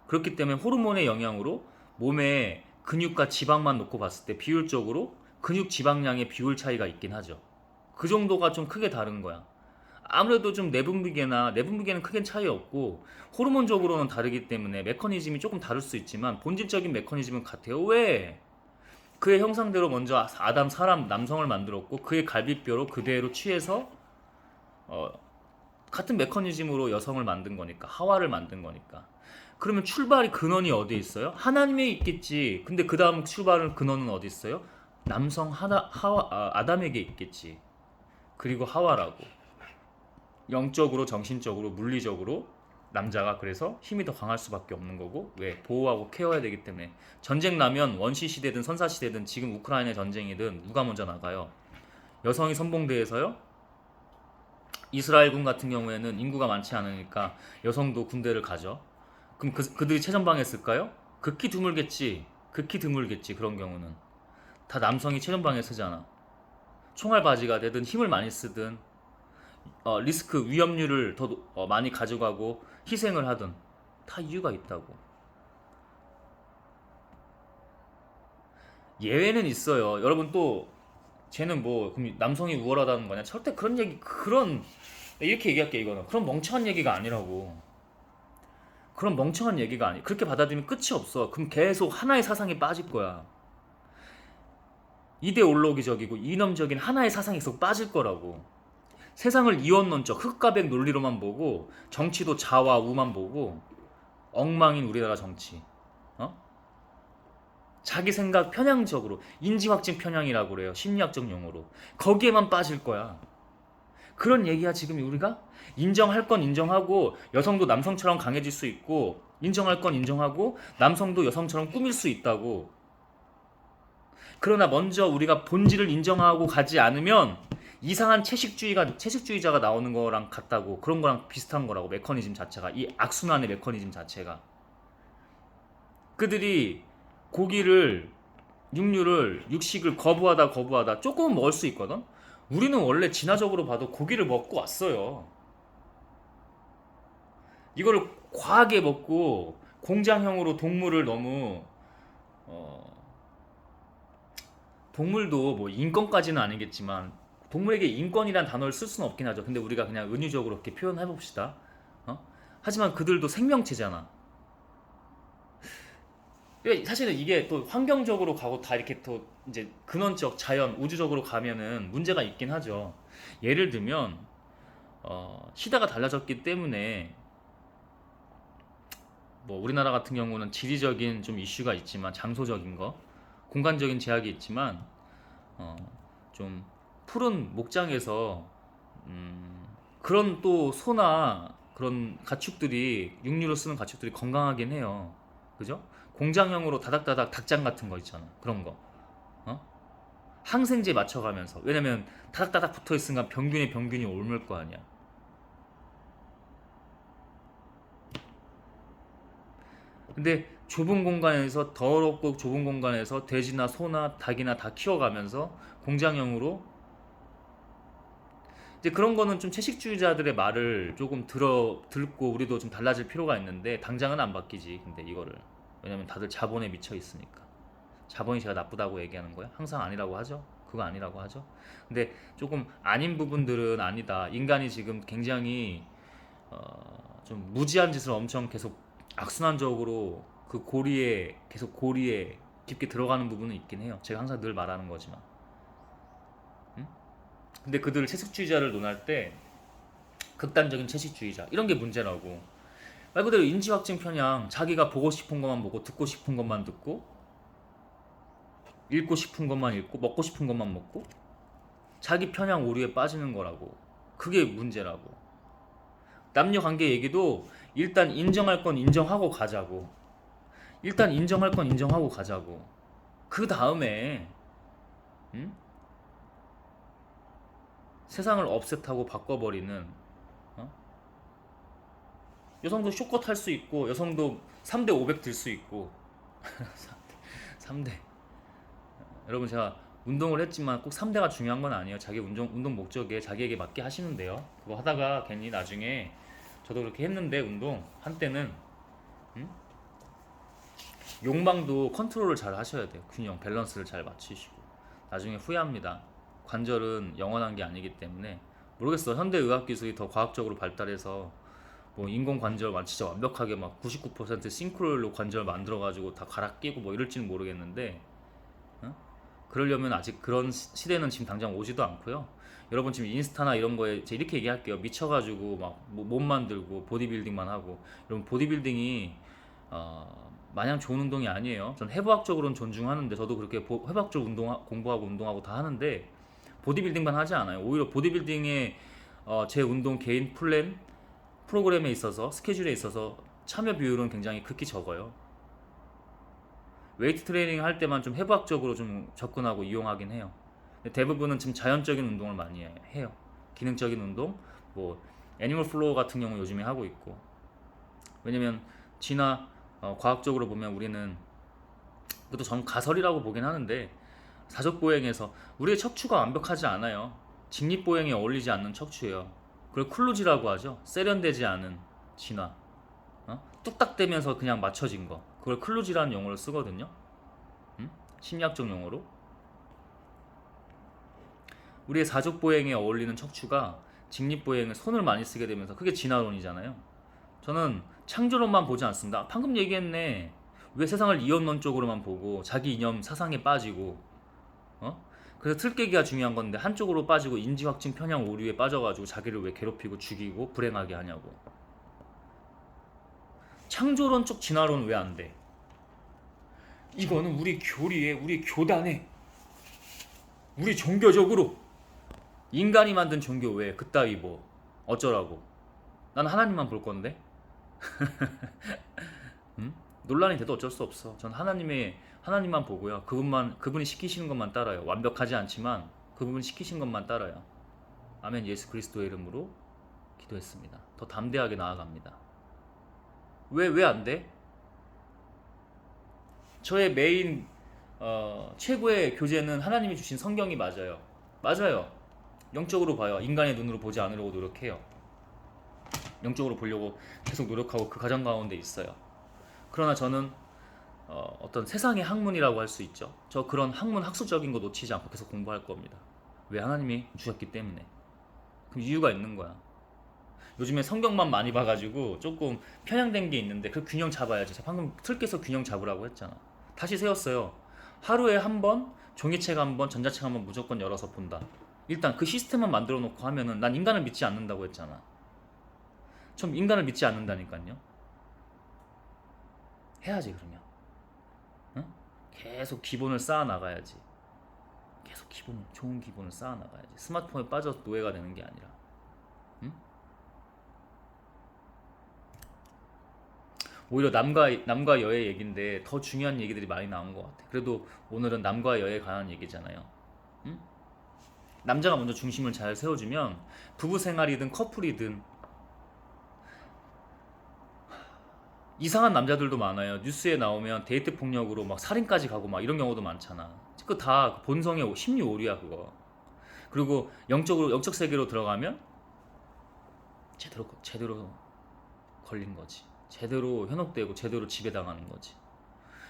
그렇기 때문에 호르몬의 영향으로 몸에 근육과 지방만 놓고 봤을 때 비율적으로 근육 지방량의 비율 차이가 있긴 하죠. 그 정도가 좀 크게 다른 거야. 아무래도 좀 내분비계는 크게 차이 없고 호르몬적으로는 다르기 때문에 메커니즘이 조금 다를 수 있지만 본질적인 메커니즘은 같아요. 왜? 그의 형상대로 먼저 아담 사람 남성을 만들었고 그의 갈비뼈로 그대로 취해서 어, 같은 메커니즘으로 여성을 만든 거니까 하와를 만든 거니까. 그러면 출발이 근원이 어디 있어요? 하나님에 있겠지. 근데 그 다음 출발은 근원은 어디 있어요? 남성 아담에게 있겠지. 그리고 하와라고. 영적으로, 정신적으로, 물리적으로 남자가 그래서 힘이 더 강할 수밖에 없는 거고, 왜? 보호하고 케어해야 되기 때문에. 전쟁 나면 원시 시대든 선사 시대든 지금 우크라이나 전쟁이든 누가 먼저 나가요? 여성이 선봉대에서요? 이스라엘군 같은 경우에는 인구가 많지 않으니까 여성도 군대를 가죠. 그럼 그들이 최전방에 쓸까요? 극히 드물겠지. 극히 드물겠지. 그런 경우는 다 남성이 최전방에 서잖아. 총알 바지가 되든 힘을 많이 쓰든 리스크 위험률을 더 많이 가져가고 희생을 하든 다 이유가 있다고. 예외는 있어요. 여러분 또 쟤는 뭐 그럼 남성이 우월하다는 거냐? 절대 그런 얘기 그런 이렇게 얘기할게. 이거는 그런 멍청한 얘기가 아니라고. 그런 멍청한 얘기가 아니. 그렇게 받아들이면 끝이 없어. 그럼 계속 하나의 사상에 빠질 거야. 이데올로기적이고 이념적인 하나의 사상에 계속 빠질 거라고. 세상을 이원론적 흑과 백 논리로만 보고 정치도 자와 우만 보고 엉망인 우리나라 정치. 어? 자기 생각 편향적으로 인지확증 편향이라고 그래요. 심리학적 용어로. 거기에만 빠질 거야. 그런 얘기야 지금 우리가? 인정할 건 인정하고 여성도 남성처럼 강해질 수 있고 인정할 건 인정하고 남성도 여성처럼 꾸밀 수 있다고. 그러나 먼저 우리가 본질을 인정하고 가지 않으면 이상한 채식주의자가 나오는 거랑 같다고. 그런 거랑 비슷한 거라고. 메커니즘 자체가, 이 악순환의 메커니즘 자체가. 그들이 고기를 육식을 거부하다 조금은 먹을 수 있거든. 우리는 원래 진화적으로 봐도 고기를 먹고 왔어요. 이거를 과하게 먹고 공장형으로 동물을 너무 어, 동물도 뭐 인권까지는 아니겠지만 동물에게 인권이란 단어를 쓸 수는 없긴 하죠. 근데 우리가 그냥 은유적으로 이렇게 표현해 봅시다. 하지만 그들도 생명체잖아. 그러니까 사실은 이게 또 환경적으로 가고 다 이렇게 또 이제 근원적 자연 우주적으로 가면은 문제가 있긴 하죠. 예를 들면 시대가 달라졌기 때문에 뭐 우리나라 같은 경우는 지리적인 좀 이슈가 있지만 장소적인 거, 공간적인 제약이 있지만 어, 좀 푸른 목장에서 그런 또 소나 그런 가축들이 육류로 쓰는 가축들이 건강하긴 해요. 그죠? 공장형으로 다닥다닥 닭장 같은 거 있잖아. 그런 거. 어? 항생제 맞춰가면서. 왜냐면 다닥다닥 붙어 있으니까 병균이 옮을 거 아니야. 근데 좁은 공간에서 더럽고 좁은 공간에서 돼지나 소나 닭이나 다 키워가면서 공장형으로 이제 그런 거는 좀 채식주의자들의 말을 조금 듣고 우리도 좀 달라질 필요가 있는데 당장은 안 바뀌지. 근데 이거를 왜냐면 다들 자본에 미쳐 있으니까. 자본이 제가 나쁘다고 얘기하는 거야? 항상 아니라고 하죠. 그거 아니라고 하죠. 근데 조금 아닌 부분들은 아니다. 인간이 지금 굉장히 좀 무지한 짓을 엄청 계속 악순환적으로 그 고리에 깊게 들어가는 부분은 있긴 해요. 제가 항상 늘 말하는 거지만. 응? 근데 그들 채식주의자를 논할 때 극단적인 채식주의자 이런 게 문제라고. 말 그대로 인지확증 편향. 자기가 보고 싶은 것만 보고 듣고 싶은 것만 듣고 읽고 싶은 것만 읽고 먹고 싶은 것만 먹고 자기 편향 오류에 빠지는 거라고. 그게 문제라고. 남녀 관계 얘기도 일단 인정할 건 인정하고 가자고. 일단 인정할 건 인정하고 가자고. 그 다음에 응? 세상을 업셋하고 바꿔버리는 어? 여성도 쇼커 탈 수 있고 여성도 3대 500 들 수 있고 3대 여러분 제가 운동을 했지만 꼭 3대가 중요한 건 아니에요. 자기 운동 목적에 자기에게 맞게 하시면 돼요. 그거 하다가 괜히 나중에 저도 그렇게 했는데 운동 한때는 응? 욕망도 컨트롤을 잘 하셔야 돼요. 균형 밸런스를 잘 맞추시고 나중에 후회합니다. 관절은 영원한 게 아니기 때문에 모르겠어. 현대 의학 기술이 더 과학적으로 발달해서 뭐 인공 관절 진짜 완벽하게 막 99% 싱크로율로 관절 만들어 가지고 다 갈아 끼고 뭐 이럴지는 모르겠는데 어? 그러려면 아직 그런 시대는 지금 당장 오지도 않고요. 여러분 지금 인스타나 이런 거에 제가 이렇게 얘기할게요. 미쳐가지고 막 몸 만들고 보디빌딩만 하고 여러분 보디빌딩이 마냥 좋은 운동이 아니에요. 전 해부학적으로는 존중하는데, 저도 그렇게 해부학적 운동 공부하고 운동하고 다 하는데 보디빌딩만 하지 않아요. 오히려 보디빌딩의 제 운동 개인 플랜 프로그램에 있어서, 스케줄에 있어서 참여 비율은 굉장히 극히 적어요. 웨이트 트레이닝 할 때만 좀 해부학적으로 좀 접근하고 이용하긴 해요. 근데 대부분은 지금 자연적인 운동을 많이 해요. 기능적인 운동, 뭐 애니멀 플로어 같은 경우 요즘에 하고 있고. 왜냐면 진화 과학적으로 보면 우리는, 그것도 전 가설이라고 보긴 하는데, 사족보행에서 우리의 척추가 완벽하지 않아요. 직립보행에 어울리지 않는 척추예요. 그걸 클루지라고 하죠. 세련되지 않은 진화. 뚝딱대면서 그냥 맞춰진 거. 그걸 클루지라는 용어를 쓰거든요. 심리학적 용어로. 우리의 사족보행에 어울리는 척추가 직립보행에 손을 많이 쓰게 되면서, 그게 진화론이잖아요. 저는 창조론만 보지 않습니다. 방금 얘기했네. 왜 세상을 이원론 쪽으로만 보고 자기 이념 사상에 빠지고, 그래서 틀깨기가 중요한 건데 한쪽으로 빠지고 인지확증 편향 오류에 빠져가지고 자기를 왜 괴롭히고 죽이고 불행하게 하냐고. 창조론 쪽 진화론 왜 안 돼? 이거는 우리 교리에, 우리 교단에, 우리 종교적으로 인간이 만든 종교 왜 그따위 뭐 어쩌라고. 난 하나님만 볼 건데. 논란이 돼도 어쩔 수 없어. 전 하나님만 보고요. 그분이 시키시는 것만 따라요. 완벽하지 않지만 그분이 시키신 것만 따라요. 아멘. 예수 그리스도의 이름으로 기도했습니다. 더 담대하게 나아갑니다. 왜 안 돼? 저의 메인 최고의 교재는 하나님이 주신 성경이 맞아요. 맞아요. 영적으로 봐요. 인간의 눈으로 보지 않으려고 노력해요. 영적으로 보려고 계속 노력하고 그 과정 가운데 있어요. 그러나 저는 어떤 세상의 학문이라고 할 수 있죠. 저 그런 학문 학술적인 거 놓치지 않고 계속 공부할 겁니다. 왜? 하나님이 주셨기 때문에. 그럼 이유가 있는 거야. 요즘에 성경만 많이 봐가지고 조금 편향된 게 있는데 그 균형 잡아야지. 제가 방금 틀께서 균형 잡으라고 했잖아. 다시 세웠어요. 하루에 한 번, 종이책 한 번, 전자책 한 번 무조건 열어서 본다. 일단 그 시스템만 만들어 놓고 하면은, 난 인간을 믿지 않는다고 했잖아. 전 인간을 믿지 않는다니까요. 해야지 그러면. 응? 계속 기본을 쌓아 나가야지. 계속 좋은 기본을 쌓아 나가야지. 스마트폰에 빠져서 노예가 되는 게 아니라. 응? 오히려 남과 여의 얘기인데 더 중요한 얘기들이 많이 나온 것 같아. 그래도 오늘은 남과 여에 관한 얘기잖아요. 응? 남자가 먼저 중심을 잘 세워주면 부부 생활이든 커플이든, 이상한 남자들도 많아요. 뉴스에 나오면 데이트 폭력으로 막 살인까지 가고 막 이런 경우도 많잖아. 그거 다 본성의 심리 오류야 그거. 그리고 영적 세계로 들어가면 제대로 걸린 거지. 제대로 현혹되고 제대로 지배당하는 거지.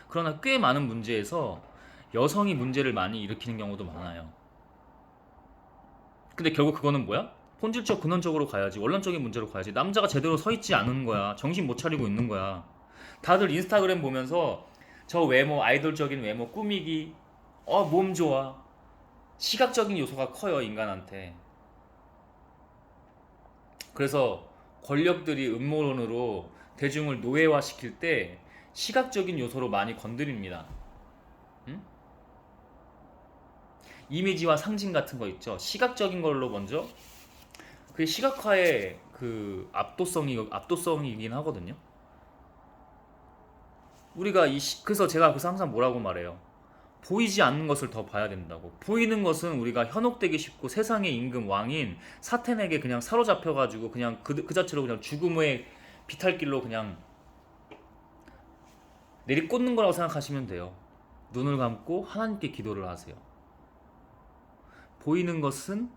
그러나 꽤 많은 문제에서 여성이 문제를 많이 일으키는 경우도 많아요. 근데 결국 그거는 뭐야? 본질적 근원적으로 가야지. 원론적인 문제로 가야지. 남자가 제대로 서 있지 않은 거야. 정신 못 차리고 있는 거야. 다들 인스타그램 보면서 저 외모, 아이돌적인 외모, 꾸미기, 몸 좋아. 시각적인 요소가 커요, 인간한테. 그래서 권력들이 음모론으로 대중을 노예화시킬 때 시각적인 요소로 많이 건드립니다. 응? 이미지와 상징 같은 거 있죠. 시각적인 걸로 먼저, 그게 시각화의 그 압도성이긴 하거든요. 우리가 그래서 제가 그래서 항상 뭐라고 말해요. 보이지 않는 것을 더 봐야 된다고. 보이는 것은 우리가 현혹되기 쉽고 세상의 임금 왕인 사탄에게 그냥 사로잡혀가지고 그냥 그 자체로 그냥 죽음의 비탈길로 그냥 내리꽂는 거라고 생각하시면 돼요. 눈을 감고 하나님께 기도를 하세요. 보이는 것은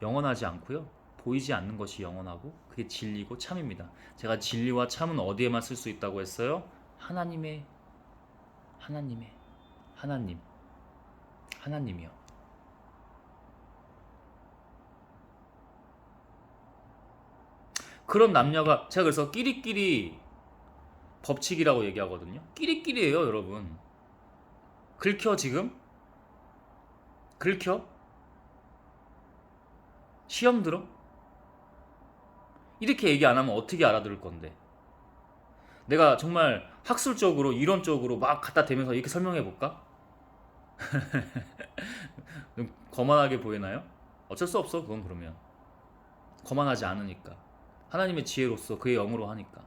영원하지 않고요. 보이지 않는 것이 영원하고 그게 진리고 참입니다. 제가 진리와 참은 어디에만 쓸 수 있다고 했어요? 하나님이요. 그런 남녀가, 제가 그래서 끼리끼리 법칙이라고 얘기하거든요. 끼리끼리예요, 여러분. 긁혀 지금? 긁혀? 시험 들어? 이렇게 얘기 안 하면 어떻게 알아들을 건데? 내가 정말 학술적으로 이론적으로 막 갖다 대면서 이렇게 설명해 볼까? 좀 거만하게 보이나요? 어쩔 수 없어 그건. 그러면 거만하지 않으니까, 하나님의 지혜로서 그의 영으로 하니까.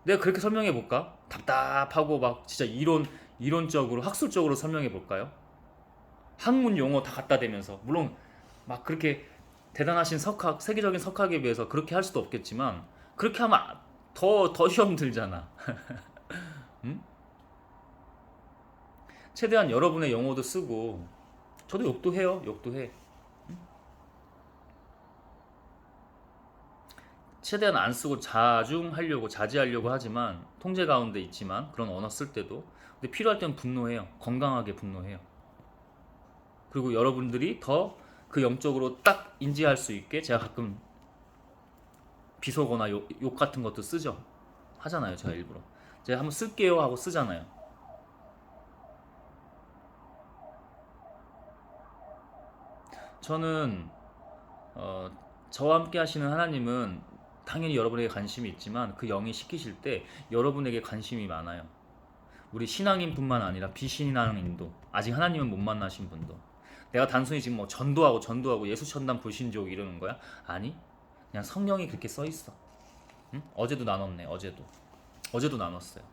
내가 그렇게 설명해 볼까? 답답하고 막 진짜 이론적으로 학술적으로 설명해 볼까요? 학문 용어 다 갖다 대면서, 물론 막 그렇게 대단하신 석학, 세계적인 석학에 비해서 그렇게 할 수도 없겠지만, 그렇게 하면 더 시험 들잖아. 응? 최대한 여러분의 용어도 쓰고, 저도 욕도 해요. 욕도 해. 최대한 안 쓰고 자제하려고 하지만, 통제 가운데 있지만 그런 언어 쓸 때도. 근데 필요할 때는 분노해요. 건강하게 분노해요. 그리고 여러분들이 더 그 영적으로 딱 인지할 수 있게 제가 가끔 비속어나 욕 같은 것도 쓰죠. 하잖아요. 제가 일부러 제가 한번 쓸게요 하고 쓰잖아요. 저는 어, 저와 함께 하시는 하나님은 당연히 여러분에게 관심이 있지만, 그 영이 시키실 때 여러분에게 관심이 많아요. 우리 신앙인뿐만 아니라 비신앙인도, 아직 하나님은 못 만나신 분도. 내가 단순히 지금 뭐 전도하고 예수 천당 불신족 이러는 거야? 아니, 그냥 성경이 그렇게 써 있어. 응? 어제도 나눴네. 어제도 나눴어요.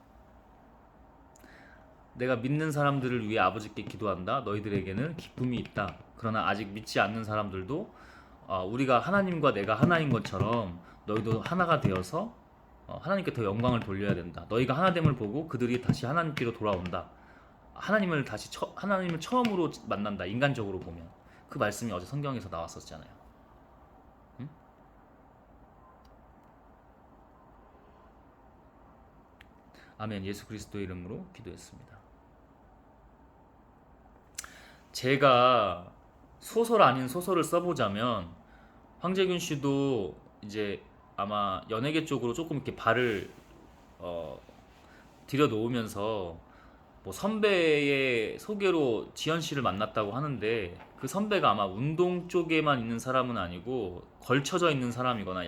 내가 믿는 사람들을 위해 아버지께 기도한다. 너희들에게는 기쁨이 있다. 그러나 아직 믿지 않는 사람들도 우리가 하나님과 내가 하나인 것처럼 너희도 하나가 되어서 하나님께 더 영광을 돌려야 된다. 너희가 하나됨을 보고 그들이 다시 하나님께로 돌아온다. 하나님을 처음으로 만난다. 인간적으로 보면 그 말씀이 어제 성경에서 나왔었잖아요. 응? 아멘. 예수 그리스도의 이름으로 기도했습니다. 제가 소설 아닌 소설을 써보자면, 황재균 씨도 이제 아마 연예계 쪽으로 조금 이렇게 발을 어, 들여놓으면서 뭐 선배의 소개로 지현 씨를 만났다고 하는데, 그 선배가 아마 운동 쪽에만 있는 사람은 아니고 걸쳐져 있는 사람이거나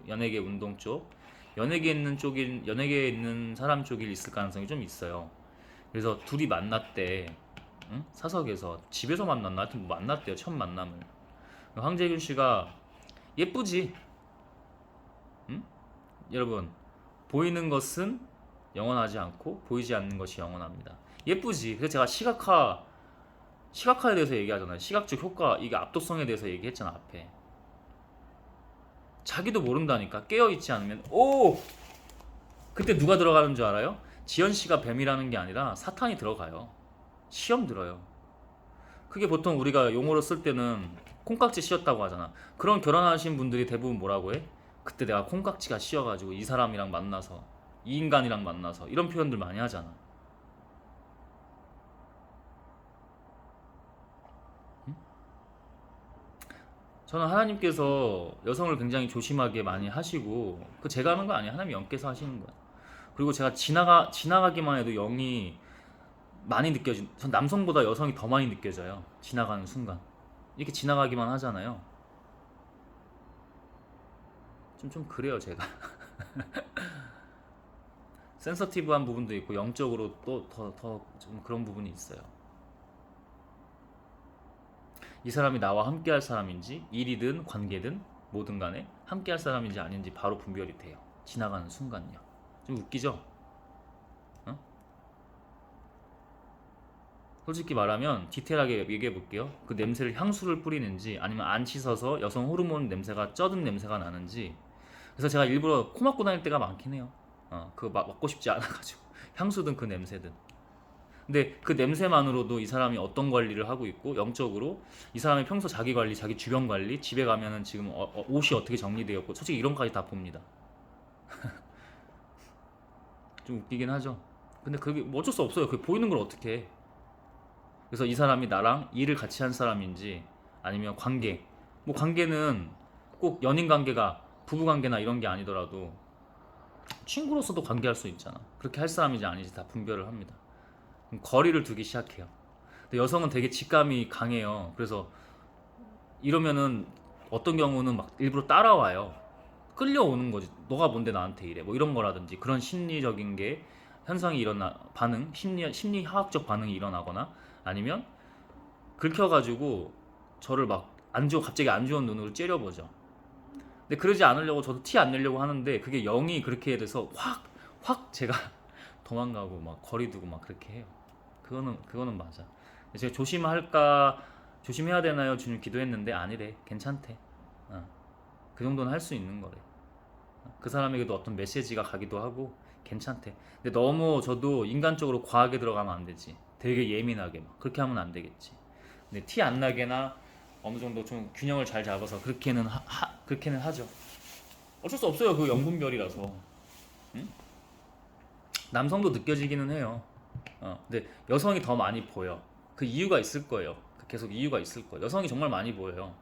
연예계 운동 쪽, 연예계에 있는 사람 쪽이 있을 가능성이 좀 있어요. 그래서 둘이 만났대. 응? 사석에서, 집에서 만났나? 하여튼 뭐 만났대요. 첫 만남을. 황재균 씨가 예쁘지? 응? 여러분, 보이는 것은 영원하지 않고 보이지 않는 것이 영원합니다. 예쁘지? 그래서 제가 시각화에 대해서 얘기하잖아요. 시각적 효과, 이게 압도성에 대해서 얘기했잖아 앞에. 자기도 모른다니까. 깨어있지 않으면. 오! 그때 누가 들어가는 줄 알아요? 지현 씨가 뱀이라는 게 아니라 사탄이 들어가요. 시험 들어요. 그게 보통 우리가 용어로 쓸 때는 콩깍지 씌었다고 하잖아. 그런 결혼하신 분들이 대부분 뭐라고 해? 그때 내가 콩깍지가 씌어가지고 이 사람이랑 만나서, 이 인간이랑 만나서, 이런 표현들 많이 하잖아. 저는 하나님께서 여성을 굉장히 조심하게 많이 하시고, 그 제가 하는 거 아니에요. 하나님 영께서 하시는 거야. 그리고 제가 지나가기만 해도 영이 많이 전 남성보다 여성이 더 많이 느껴져요. 지나가는 순간. 이렇게 지나가기만 하잖아요. 좀 그래요, 제가. 센서티브한 부분도 있고, 영적으로 또 더 좀 그런 부분이 있어요. 이 사람이 나와 함께 할 사람인지, 일이든 관계든 뭐든 간에 함께 할 사람인지 아닌지 바로 분별이 돼요. 지나가는 순간요. 좀 웃기죠? 어? 솔직히 말하면 디테일하게 얘기해 볼게요. 그 냄새를 향수를 뿌리는지 아니면 안 씻어서 여성 호르몬 냄새가, 쩌든 냄새가 나는지. 그래서 제가 일부러 코 막고 다닐 때가 많긴 해요. 그거 맡고 싶지 않아가지고. 향수든 그 냄새든. 근데 그 냄새만으로도 이 사람이 어떤 관리를 하고 있고, 영적으로 이 사람의 평소 자기 관리, 자기 주변 관리, 집에 가면은 지금 옷이 어떻게 정리되었고, 솔직히 이런 까지 다 봅니다. 좀 웃기긴 하죠. 근데 그게 뭐 어쩔 수 없어요. 그게 보이는 걸 어떻게 해. 그래서 이 사람이 나랑 일을 같이 한 사람인지, 아니면 뭐 관계는 꼭 연인 관계가 부부 관계나 이런 게 아니더라도 친구로서도 관계할 수 있잖아. 그렇게 할 사람인지 아닌지 다 분별을 합니다. 그럼 거리를 두기 시작해요. 근데 여성은 되게 직감이 강해요. 그래서 이러면은 어떤 경우는 막 일부러 따라와요. 끌려오는 거지. 너가 뭔데 나한테 이래? 뭐 이런 거라든지 그런 심리적인 게 현상이 일어나 반응 심리학적 반응이 일어나거나 아니면 긁혀가지고 저를 막 안 좋은 갑자기 안 좋은 눈으로 째려보죠. 근데 그러지 않으려고 저도 티 안 내려고 하는데 그게 영이 그렇게 돼서 확 제가 도망가고 막 거리 두고 막 그렇게 해요. 그거는 맞아. 제가 조심해야 되나요? 주님 기도했는데 아니래. 괜찮대. 어, 그 정도는 할 수 있는 거래. 그 사람에게도 어떤 메시지가 가기도 하고 괜찮대. 근데 너무 저도 인간적으로 과하게 들어가면 안 되지. 되게 예민하게 막 그렇게 하면 안 되겠지. 근데 티 안 나게나 어느 정도 좀 균형을 잘 잡아서 그렇게는 하죠. 어쩔 수 없어요. 그 영분별이라서. 응? 남성도 느껴지기는 해요. 근데 여성이 더 많이 보여. 그 이유가 있을 거예요. 계속 이유가 있을 거예요. 여성이 정말 많이 보여요.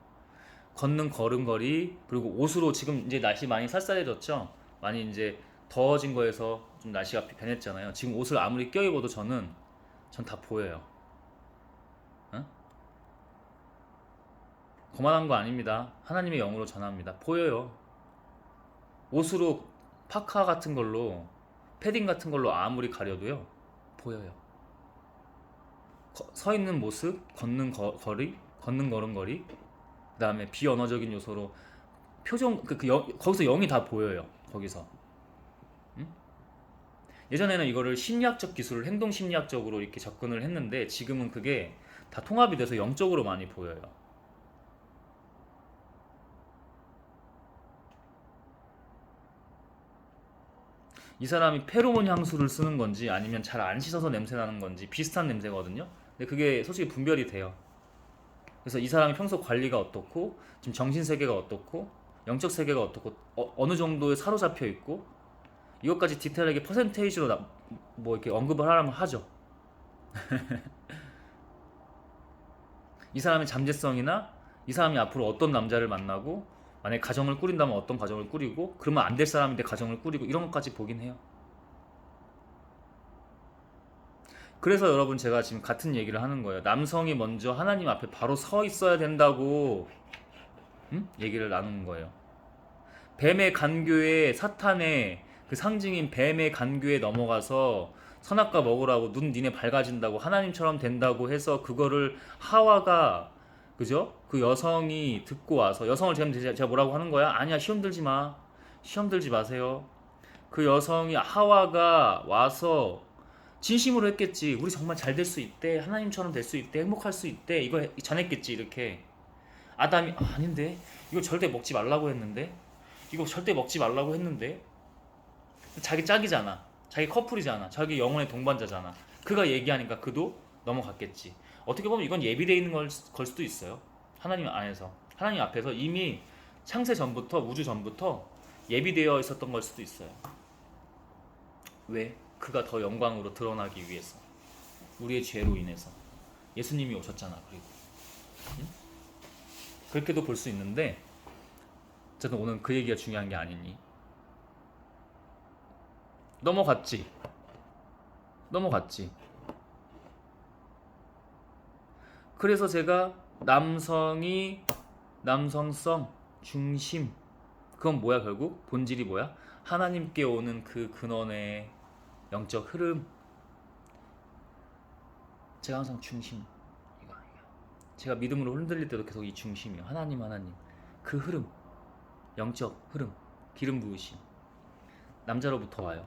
걷는 걸음걸이 그리고 옷으로 지금 이제 날씨 많이 쌀쌀해졌죠. 많이 이제 더워진 거에서 좀 날씨가 변했잖아요. 지금 옷을 아무리 껴입어도 전 다 보여요. 어? 거만한 거 아닙니다. 하나님의 영으로 전합니다. 보여요. 옷으로 파카 같은 걸로 패딩 같은 걸로 아무리 가려도요 보여요. 서 있는 모습, 걷는 걸음걸이, 그 다음에 비언어적인 요소로 표정, 거기서 영이 다 보여요. 거기서. 응? 예전에는 이거를 심리학적 기술을 행동 심리학적으로 이렇게 접근을 했는데 지금은 그게 다 통합이 돼서 영적으로 많이 보여요. 이 사람이 페로몬 향수를 쓰는 건지 아니면 잘 안 씻어서 냄새 나는 건지 비슷한 냄새거든요. 근데 그게 솔직히 분별이 돼요. 그래서 이 사람이 평소 관리가 어떻고 지금 정신 세계가 어떻고 영적 세계가 어떻고 어느 정도에 사로잡혀 있고 이것까지 디테일하게 퍼센테이지로 뭐 이렇게 언급을 하라면 하죠. 이 사람의 잠재성이나 이 사람이 앞으로 어떤 남자를 만나고 만약에 가정을 꾸린다면 어떤 가정을 꾸리고 그러면 안 될 사람인데 가정을 꾸리고 이런 것까지 보긴 해요. 그래서 여러분 제가 지금 같은 얘기를 하는 거예요. 남성이 먼저 하나님 앞에 바로 서 있어야 된다고 얘기를 나누는 거예요. 뱀의 간교에 사탄의 그 상징인 뱀의 간교에 넘어가서 선악과 먹으라고 눈 니네 밝아진다고 하나님처럼 된다고 해서 그거를 하와가 그죠? 그 여성이 듣고 와서 여성을 제가 뭐라고 하는 거야? 아니야 시험 들지 마. 시험 들지 마세요. 그 여성이 하와가 와서 진심으로 했겠지. 우리 정말 잘 될 수 있대. 하나님처럼 될 수 있대. 행복할 수 있대. 이거 전했겠지 이렇게. 아담이 아닌데 이거 절대 먹지 말라고 했는데 이거 절대 먹지 말라고 했는데 자기 짝이잖아. 자기 커플이잖아. 자기 영혼의 동반자잖아. 그가 얘기하니까 그도 넘어갔겠지. 어떻게 보면 이건 예비되어 있는 걸 수도 있어요. 하나님 안에서. 하나님 앞에서 이미 창세 전부터 우주 전부터 예비되어 있었던 걸 수도 있어요. 왜? 그가 더 영광으로 드러나기 위해서. 우리의 죄로 인해서. 예수님이 오셨잖아. 그리고 응? 그렇게도 볼 수 있는데 어쨌든 오늘 그 얘기가 중요한 게 아니니 넘어갔지. 그래서 제가 남성성 중심 그건 뭐야 결국? 본질이 뭐야? 하나님께 오는 그 근원의 영적 흐름. 제가 항상 중심 이거 제가 믿음으로 흔들릴 때도 계속 이 중심이요. 하나님 그 흐름 영적 흐름 기름 부으심 남자로부터 와요.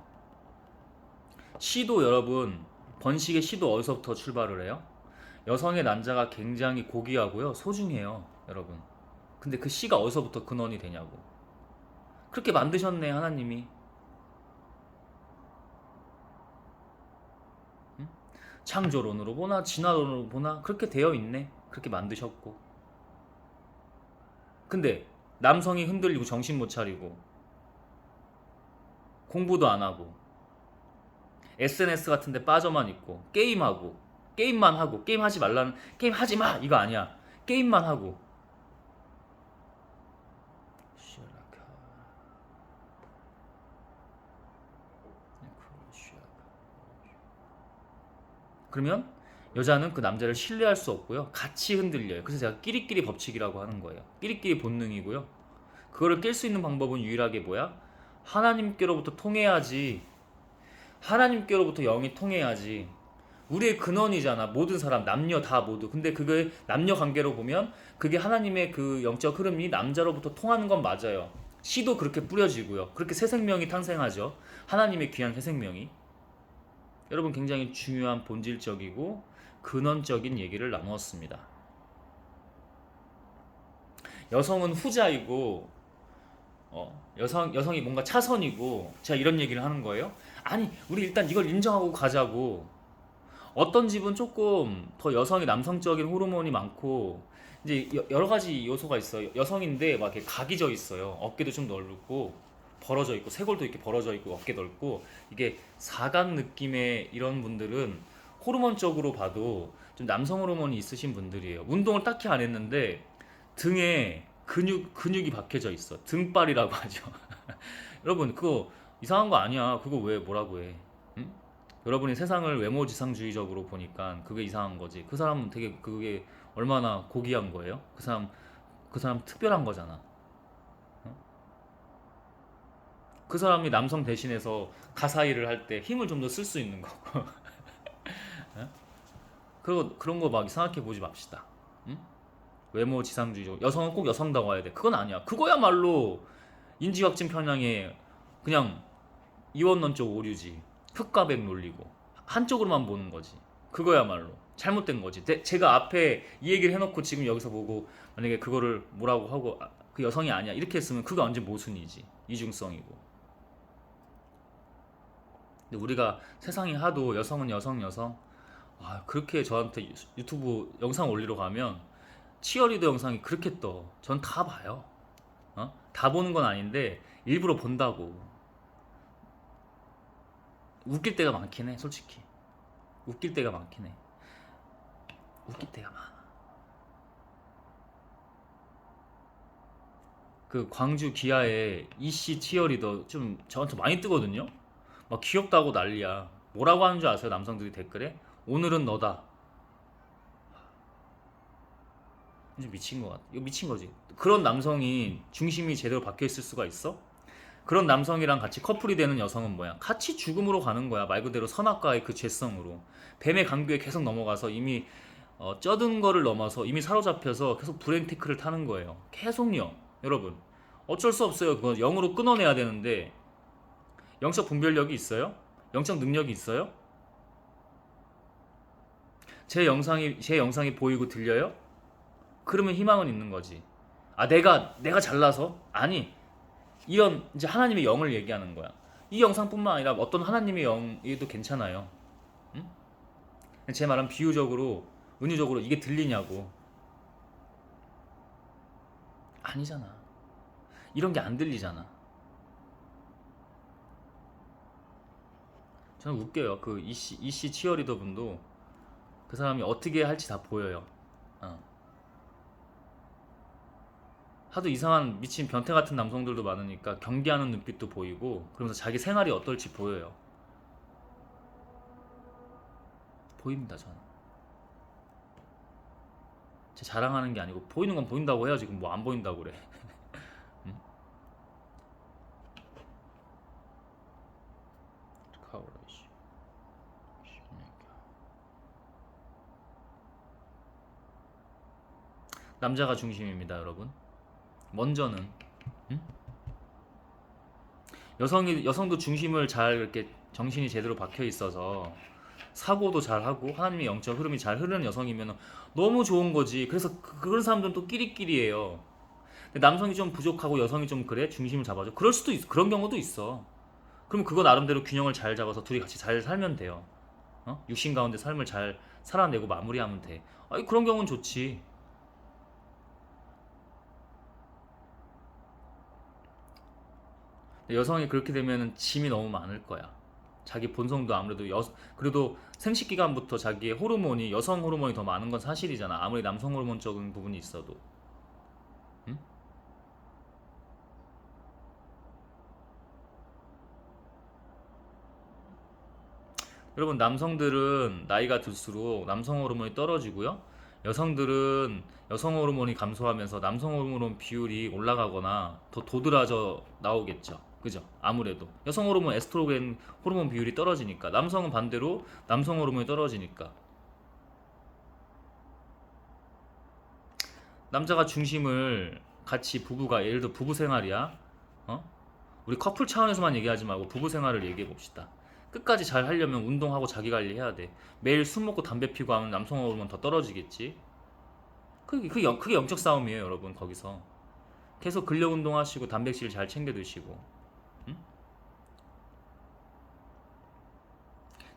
시도 여러분 번식의 시도 어디서부터 출발을 해요? 여성의 난자가 굉장히 고귀하고요 소중해요 여러분. 근데 그 씨가 어디서부터 근원이 되냐고. 그렇게 만드셨네 하나님이. 응? 창조론으로 보나 진화론으로 보나 그렇게 되어 있네. 그렇게 만드셨고. 근데 남성이 흔들리고 정신 못 차리고 공부도 안 하고 SNS 같은 데 빠져만 있고 게임만 하고 게임 하지 말라는 게임 하지 마 이거 아니야. 게임만 하고 그러면 여자는 그 남자를 신뢰할 수 없고요 같이 흔들려요. 그래서 제가 끼리끼리 법칙이라고 하는 거예요. 끼리끼리 본능이고요 그거를 깰 수 있는 방법은 유일하게 뭐야? 하나님께로부터 통해야지. 하나님께로부터 영이 통해야지. 우리의 근원이잖아. 모든 사람, 남녀 다 모두. 근데 그게 남녀 관계로 보면 그게 하나님의 그 영적 흐름이 남자로부터 통하는 건 맞아요. 씨도 그렇게 뿌려지고요. 그렇게 새 생명이 탄생하죠. 하나님의 귀한 새 생명이. 여러분 굉장히 중요한 본질적이고 근원적인 얘기를 나누었습니다. 여성은 후자이고 여성이 뭔가 차선이고 제가 이런 얘기를 하는 거예요. 아니 우리 일단 이걸 인정하고 가자고. 어떤 집은 조금 더 여성이 남성적인 호르몬이 많고 이제 여러 가지 요소가 있어요. 여성인데 막 이렇게 각이 져 있어요. 어깨도 좀 넓고 벌어져 있고 쇄골도 이렇게 벌어져 있고 어깨 넓고 이게 사각 느낌의 이런 분들은 호르몬적으로 봐도 좀 남성 호르몬이 있으신 분들이에요. 운동을 딱히 안 했는데 등에 근육이 박혀져 있어. 등발이라고 하죠. 여러분 그거 이상한 거 아니야. 그거 왜 뭐라고 해? 응? 여러분이 세상을 외모지상주의적으로 보니까 그게 이상한 거지. 그 사람은 되게 그게 얼마나 고귀한 거예요? 그 사람 특별한 거잖아. 어? 그 사람이 남성 대신해서 가사 일을 할 때 힘을 좀 더 쓸 수 있는 거고. 어? 그런 거 막 생각해 보지 맙시다. 응? 외모지상주의적. 여성은 꼭 여성다고 해야 돼. 그건 아니야. 그거야말로 인지확진 편향에 그냥 이원론적 오류지. 흑과 백 놀리고 한쪽으로만 보는 거지. 그거야말로 잘못된 거지. 제가 앞에 이 얘기를 해놓고 지금 여기서 보고 만약에 그거를 뭐라고 하고 그 여성이 아니야 이렇게 했으면 그거 완전 모순이지. 이중성이고. 근데 우리가 세상이 하도 여성은 여성 그렇게 저한테 유튜브 영상 올리러 가면 치어리더 영상이 그렇게 떠. 전 다 봐요. 다 보는 건 아닌데 일부러 본다고. 웃길 때가 많긴 해, 솔직히. 웃길 때가 많긴 해. 웃길 때가 많아. 그 광주 기아에 이씨 치어리더 좀 저한테 많이 뜨거든요. 막 귀엽다고 난리야. 뭐라고 하는 줄 아세요, 남성들이 댓글에? 오늘은 너다. 좀 미친 것 같아. 이거 미친 거지. 그런 남성이 중심이 제대로 박혀 있을 수가 있어? 그런 남성이랑 같이 커플이 되는 여성은 뭐야? 같이 죽음으로 가는 거야. 말 그대로 선악과의 그 죄성으로. 뱀의 강교에 계속 넘어가서 이미 쩌든 거를 넘어서 이미 사로잡혀서 계속 브레인테크를 타는 거예요. 계속요. 여러분. 어쩔 수 없어요. 그거 영으로 끊어내야 되는데 영적 분별력이 있어요? 영적 능력이 있어요? 제 영상이 보이고 들려요? 그러면 희망은 있는 거지. 아, 내가 잘나서? 아니, 이런 이제 하나님의 영을 얘기하는 거야. 이 영상뿐만 아니라 어떤 하나님의 영에도 괜찮아요. 응? 제 말은 비유적으로, 은유적으로 이게 들리냐고. 아니잖아. 이런 게 안 들리잖아. 저는 웃겨요. 그 이씨 치어리더 분도 그 사람이 어떻게 할지 다 보여요. 어. 하도 이상한 미친 변태 같은 남성들도 많으니까 경계하는 눈빛도 보이고 그러면서 자기 생활이 어떨지 보여요. 보입니다, 저는. 제 자랑하는 게 아니고 보이는 건 보인다고 해요. 지금 뭐 안 보인다고 그래. 응? 남자가 중심입니다, 여러분. 먼저는 응? 여성도 중심을 잘 이렇게 정신이 제대로 박혀 있어서 사고도 잘 하고 하나님의 영적 흐름이 잘 흐르는 여성이면 너무 좋은 거지. 그래서 그런 사람들은 또 끼리끼리예요. 근데 남성이 좀 부족하고 여성이 좀 그래 중심을 잡아줘. 그럴 수도 있어. 그런 경우도 있어. 그럼 그거 나름대로 균형을 잘 잡아서 둘이 같이 잘 살면 돼요. 육신 가운데 삶을 잘 살아내고 마무리하면 돼. 아니, 그런 경우는 좋지. 여성이 그렇게 되면 짐이 너무 많을 거야. 자기 본성도 아무래도 그래도 생식 기간부터 자기의 호르몬이 여성 호르몬이 더 많은 건 사실이잖아. 아무리 남성 호르몬적인 부분이 있어도. 응? 여러분 남성들은 나이가 들수록 남성 호르몬이 떨어지고요. 여성들은 여성 호르몬이 감소하면서 남성 호르몬 비율이 올라가거나 더 도드라져 나오겠죠. 그죠? 아무래도 여성 호르몬 에스트로겐 호르몬 비율이 떨어지니까, 남성은 반대로 남성 호르몬이 떨어지니까, 남자가 중심을 같이 부부가, 예를 들어 부부 생활이야. 어? 우리 커플 차원에서만 얘기하지 말고 부부 생활을 얘기해 봅시다. 끝까지 잘 하려면 운동하고 자기 관리해야 돼. 매일 술 먹고 담배 피고 하면 남성 호르몬 더 떨어지겠지. 그게 영적 싸움이에요, 여러분. 거기서 계속 근력 운동하시고 단백질 잘 챙겨 드시고, 응?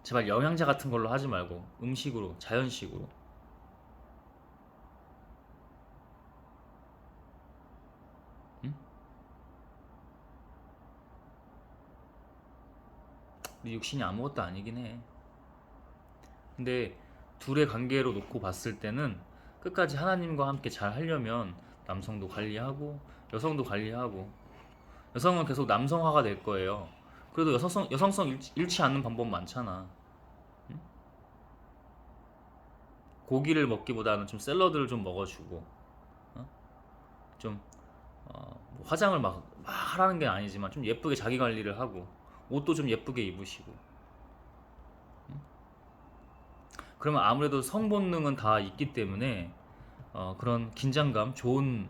제발 영양제 같은 걸로 하지 말고 음식으로, 자연식으로. 응? 우리 육신이 아무것도 아니긴 해. 근데 둘의 관계로 놓고 봤을 때는 끝까지 하나님과 함께 잘 하려면 남성도 관리하고 여성도 관리하고, 여성은 계속 남성화가 될 거예요. 그래도 여성성 잃지 않는 방법 많잖아. 응? 고기를 먹기보다는 좀 샐러드를 좀 먹어주고, 어? 좀 뭐 화장을 막 하라는 게 아니지만 좀 예쁘게 자기 관리를 하고, 옷도 좀 예쁘게 입으시고. 그러면 아무래도 성본능은 다 있기 때문에 그런 긴장감, 좋은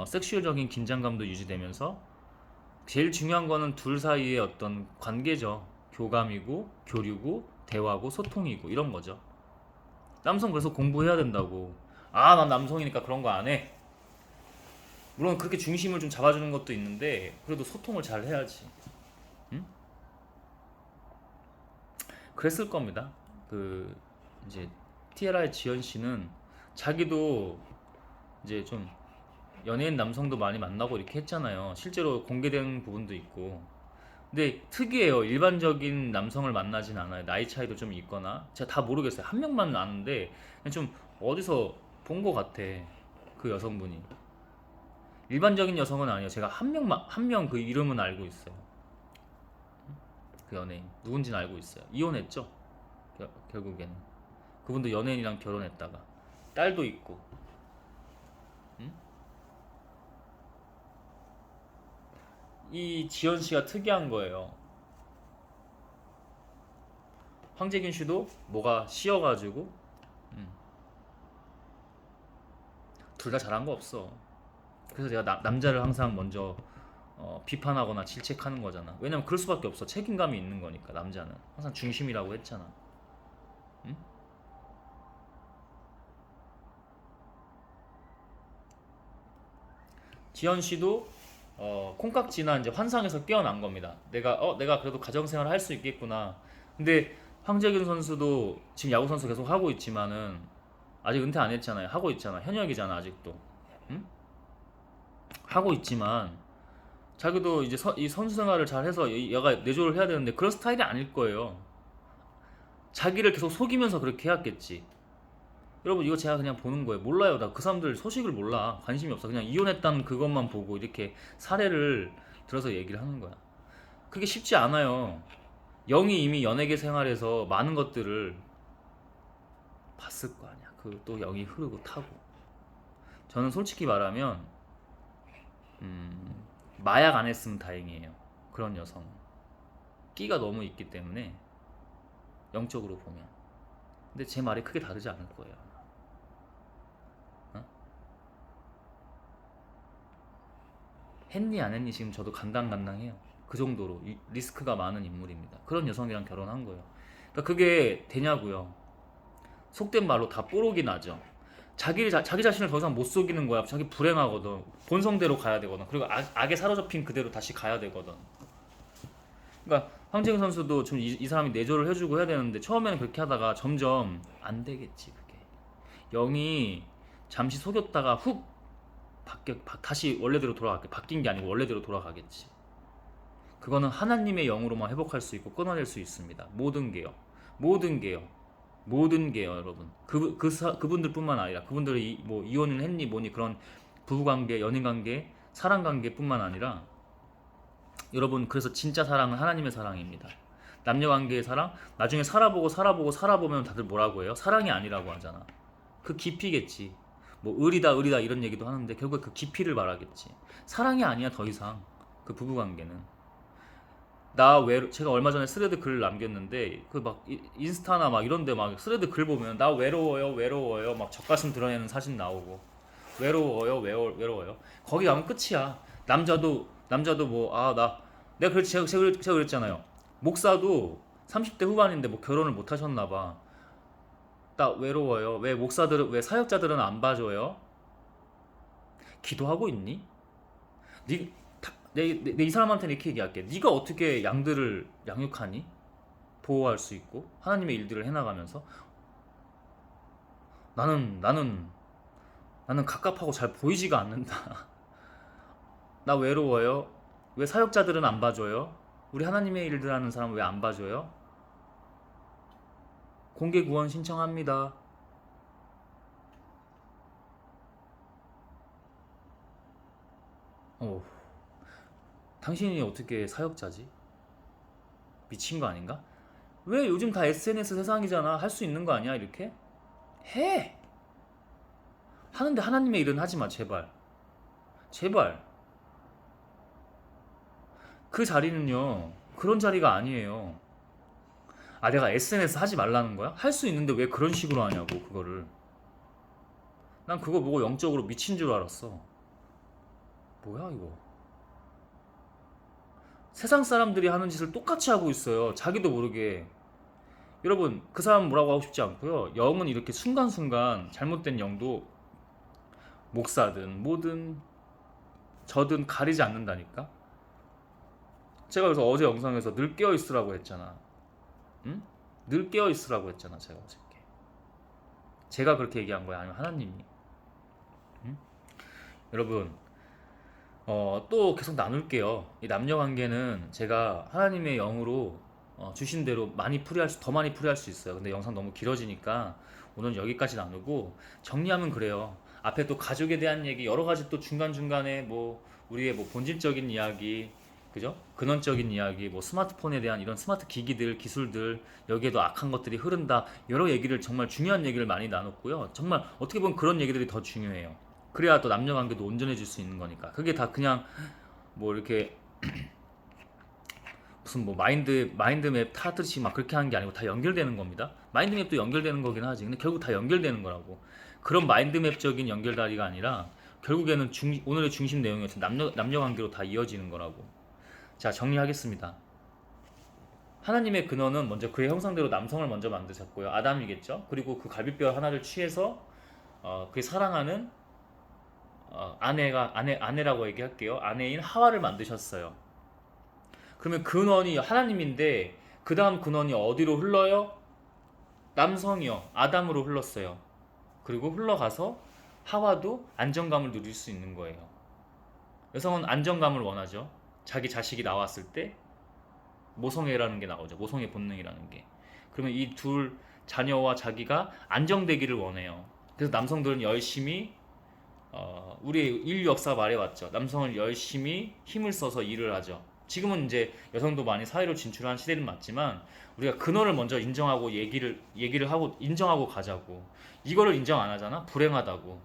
섹슈얼적인 긴장감도 유지되면서, 제일 중요한 거는 둘 사이의 어떤 관계죠. 교감이고 교류고 대화고 소통이고 이런 거죠. 남성 그래서 공부해야 된다고. 아, 난 남성이니까 그런 거 안 해. 물론 그렇게 중심을 좀 잡아주는 것도 있는데 그래도 소통을 잘 해야지. 응? 그랬을 겁니다. 그 이제 티에라의 지연 씨는 자기도 이제 좀 연예인 남성도 많이 만나고 이렇게 했잖아요. 실제로 공개된 부분도 있고. 근데 특이해요. 일반적인 남성을 만나진 않아요. 나이 차이도 좀 있거나. 제가 다 모르겠어요. 한 명만 아는데 그냥 좀 어디서 본 것 같아. 그 여성분이. 일반적인 여성은 아니에요. 제가 한 명 그 이름은 알고 있어요. 그 연예인. 누군지는 알고 있어요. 이혼했죠. 결국에는. 그분도 연예인이랑 결혼했다가 딸도 있고. 응? 이 지연 씨가 특이한 거예요. 황재균 씨도 뭐가 씌어가지고 둘 다 잘한 거 없어. 그래서 제가 남자를 항상 먼저 비판하거나 질책하는 거잖아. 왜냐면 그럴 수밖에 없어. 책임감이 있는 거니까. 남자는 항상 중심이라고 했잖아. 응? 지연 씨도 콩깍지나 이제 환상에서 깨어난 겁니다. 내가 그래도 가정생활을 할 수 있겠구나. 근데 황재균 선수도 지금 야구 선수 계속 하고 있지만은 아직 은퇴 안 했잖아요. 하고 있잖아. 현역이잖아 아직도. 응? 하고 있지만 자기도 이제 이 선수 생활을 잘 해서 얘가 내조를 해야 되는데 그런 스타일이 아닐 거예요. 자기를 계속 속이면서 그렇게 해왔겠지. 여러분 이거 제가 그냥 보는 거예요. 몰라요. 나 그 사람들 소식을 몰라. 관심이 없어. 그냥 이혼했다는 그것만 보고 이렇게 사례를 들어서 얘기를 하는 거야. 그게 쉽지 않아요. 영이 이미 연예계 생활에서 많은 것들을 봤을 거 아니야. 그 또 영이 흐르고 타고. 저는 솔직히 말하면 마약 안 했으면 다행이에요. 그런 여성. 끼가 너무 있기 때문에 영적으로 보면. 근데 제 말이 크게 다르지 않을 거예요. 어? 했니 안 했니 지금 저도 간당간당해요. 그 정도로 리스크가 많은 인물입니다. 그런 여성이랑 결혼한 거예요. 그러니까 그게 되냐고요. 속된 말로 다 뽀록이 나죠. 자기 자신을 더 이상 못 속이는 거야. 자기 불행하거든. 본성대로 가야 되거든. 그리고 악에 사로잡힌 그대로 다시 가야 되거든. 그러니까 황재균 선수도 좀 이 사람이 내조를 해주고 해야 되는데 처음에는 그렇게 하다가 점점 안 되겠지 그게. 영이 잠시 속였다가 훅 다시 원래대로 돌아가게. 바뀐 게 아니고 원래대로 돌아가겠지. 그거는 하나님의 영으로만 회복할 수 있고 끊어낼 수 있습니다. 모든 게요. 모든 게요. 모든 게요, 여러분. 그분들뿐만 아니라 그분들이 뭐 이혼을 했니 뭐니 그런 부부관계, 연인관계, 사랑관계뿐만 아니라 여러분, 그래서 진짜 사랑은 하나님의 사랑입니다. 남녀관계의 사랑, 나중에 살아보면 다들 뭐라고 해요? 사랑이 아니라고 하잖아. 그 깊이겠지. 뭐 을이다 을이다 이런 얘기도 하는데 결국 그 깊이를 말하겠지. 사랑이 아니야 더 이상 그 부부관계는. 제가 얼마 전에 스레드 글을 남겼는데 그 막 인스타나 막 이런데 막 스레드 글 보면 나 외로워요 외로워요 막 젖가슴 드러내는 사진 나오고 외로워요 외로워요 거기 가면 끝이야. 남자도 뭐 내가 제가 그랬잖아요. 목사도 30대 후반인데 뭐 결혼을 못 하셨나 봐. 나 외로워요. 왜 사역자들은 안 봐줘요? 기도하고 있니? 이 사람한테는 이렇게 얘기할게. 네가 어떻게 양들을 양육하니? 보호할 수 있고 하나님의 일들을 해나가면서 나는 갑갑하고 잘 보이지가 않는다. 나 외로워요. 왜 사역자들은 안 봐줘요? 우리 하나님의 일들 하는 사람 왜 안 봐줘요? 공개 구원 신청합니다. 어, 당신이 어떻게 사역자지? 미친 거 아닌가? 왜 요즘 다 SNS 세상이잖아. 할 수 있는 거 아니야, 이렇게? 해! 하는데 하나님의 일은 하지 마, 제발. 제발. 그 자리는요, 그런 자리가 아니에요. 내가 SNS 하지 말라는 거야? 할 수 있는데 왜 그런 식으로 하냐고, 그거를. 난 그거 보고 영적으로 미친 줄 알았어. 뭐야, 이거. 세상 사람들이 하는 짓을 똑같이 하고 있어요. 자기도 모르게. 여러분, 그 사람 뭐라고 하고 싶지 않고요. 영은 이렇게 순간순간 잘못된 영도 목사든 뭐든 저든 가리지 않는다니까. 제가 그래서 어제 영상에서 늘 깨어 있으라고 했잖아. 응? 늘 깨어 있으라고 했잖아. 제가 어저께. 제가 그렇게 얘기한 거야, 아니면 하나님이? 응? 여러분, 또 계속 나눌게요. 이 남녀 관계는 제가 하나님의 영으로 주신 대로 더 많이 풀이할 수 있어요. 근데 영상 너무 길어지니까 오늘 여기까지 나누고 정리하면 그래요. 앞에 또 가족에 대한 얘기 여러 가지 또 중간중간에 뭐 우리의 뭐 본질적인 이야기, 그죠? 근원적인 이야기, 뭐 스마트폰에 대한 이런 스마트 기기들, 기술들, 여기에도 악한 것들이 흐른다. 여러 얘기를 정말 중요한 얘기를 많이 나눴고요. 정말 어떻게 보면 그런 얘기들이 더 중요해요. 그래야 또 남녀 관계도 온전해질 수 있는 거니까. 그게 다 그냥 뭐 이렇게 무슨 뭐 마인드맵 타듯이 막 그렇게 하는 게 아니고 다 연결되는 겁니다. 마인드맵도 연결되는 거긴 하지. 근데 결국 다 연결되는 거라고. 그런 마인드맵적인 연결다리가 아니라 결국에는 오늘의 중심 내용이었던 남녀 관계로 다 이어지는 거라고. 자, 정리하겠습니다. 하나님의 근원은 먼저 그의 형상대로 남성을 먼저 만드셨고요. 아담이겠죠. 그리고 그 갈비뼈 하나를 취해서 그의 사랑하는 아내라고 얘기할게요. 아내인 하와를 만드셨어요. 그러면 근원이 하나님인데 그 다음 근원이 어디로 흘러요? 남성이요. 아담으로 흘렀어요. 그리고 흘러가서 하와도 안정감을 누릴 수 있는 거예요. 여성은 안정감을 원하죠. 자기 자식이 나왔을 때 모성애라는 게 나오죠. 모성애 본능이라는 게. 그러면 이 둘 자녀와 자기가 안정되기를 원해요. 그래서 남성들은 열심히 우리 인류 역사 말해왔죠. 남성은 열심히 힘을 써서 일을 하죠. 지금은 이제 여성도 많이 사회로 진출한 시대는 맞지만 우리가 근원을 먼저 인정하고 얘기를 하고 인정하고 가자고. 이거를 인정 안 하잖아? 불행하다고.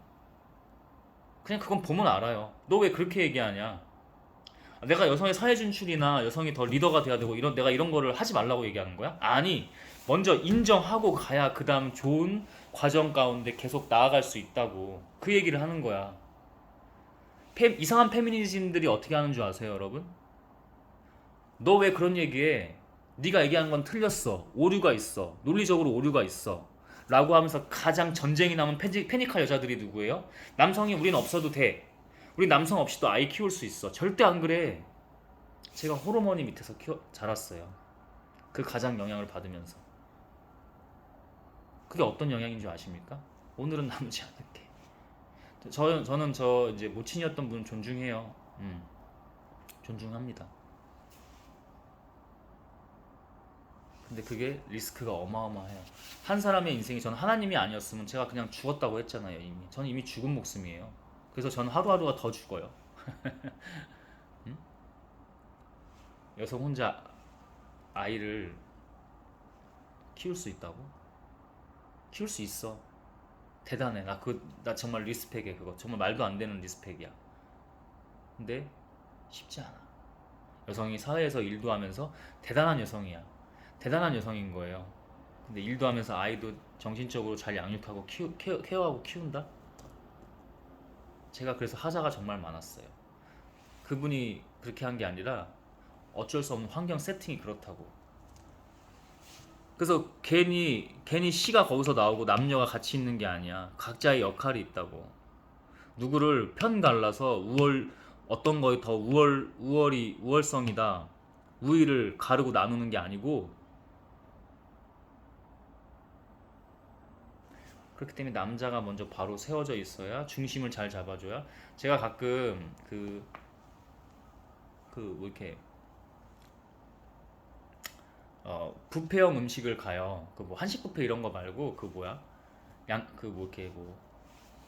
그냥 그건 보면 알아요. 너 왜 그렇게 얘기하냐? 내가 여성의 사회 진출이나 여성이 더 리더가 돼야 되고 내가 이런 거를 하지 말라고 얘기하는 거야? 아니, 먼저 인정하고 가야 그 다음 좋은 과정 가운데 계속 나아갈 수 있다고. 그 얘기를 하는 거야. 이상한 페미니즘들이 어떻게 하는 줄 아세요, 여러분? 너 왜 그런 얘기해? 네가 얘기한 건 틀렸어. 오류가 있어. 논리적으로 오류가 있어. 라고 하면서 가장 전쟁이 남은 패닉할 여자들이 누구예요? 남성이 우린 없어도 돼. 우리 남성 없이도 아이 키울 수 있어. 절대 안 그래. 제가 호르몬이 밑에서 자랐어요. 그 가장 영향을 받으면서. 그게 어떤 영향인 줄 아십니까? 오늘은 나누지 않을게. 저는 이제 모친이었던 분 존중해요. 존중합니다. 근데 그게 리스크가 어마어마해요. 한 사람의 인생이, 저는 하나님이 아니었으면 제가 그냥 죽었다고 했잖아요, 이미. 저는 이미 죽은 목숨이에요. 그래서 저는 하루하루가 더 죽어요. 응? 여성 혼자 아이를 키울 수 있다고? 키울 수 있어. 대단해. 나 정말 리스펙해. 그거 정말 말도 안 되는 리스펙이야. 근데 쉽지 않아. 여성이 사회에서 일도 하면서 대단한 여성이야. 대단한 여성인 거예요. 근데 일도 하면서 아이도 정신적으로 잘 양육하고 케어하고 키운다? 제가 그래서 하자가 정말 많았어요. 그분이 그렇게 한 게 아니라 어쩔 수 없는 환경 세팅이 그렇다고. 그래서 괜히 시가 거기서 나오고 남녀가 같이 있는 게 아니야. 각자의 역할이 있다고. 누구를 편 갈라서 어떤 거에 더 우월성이다. 우위를 가르고 나누는 게 아니고, 그렇기 때문에 남자가 먼저 바로 세워져 있어야, 중심을 잘 잡아줘야. 제가 가끔 뭐 이렇게 뷔페형 음식을 가요. 그 뭐 한식 뷔페 이런 거 말고 그 뭐야, 그 뭐 이렇게 뭐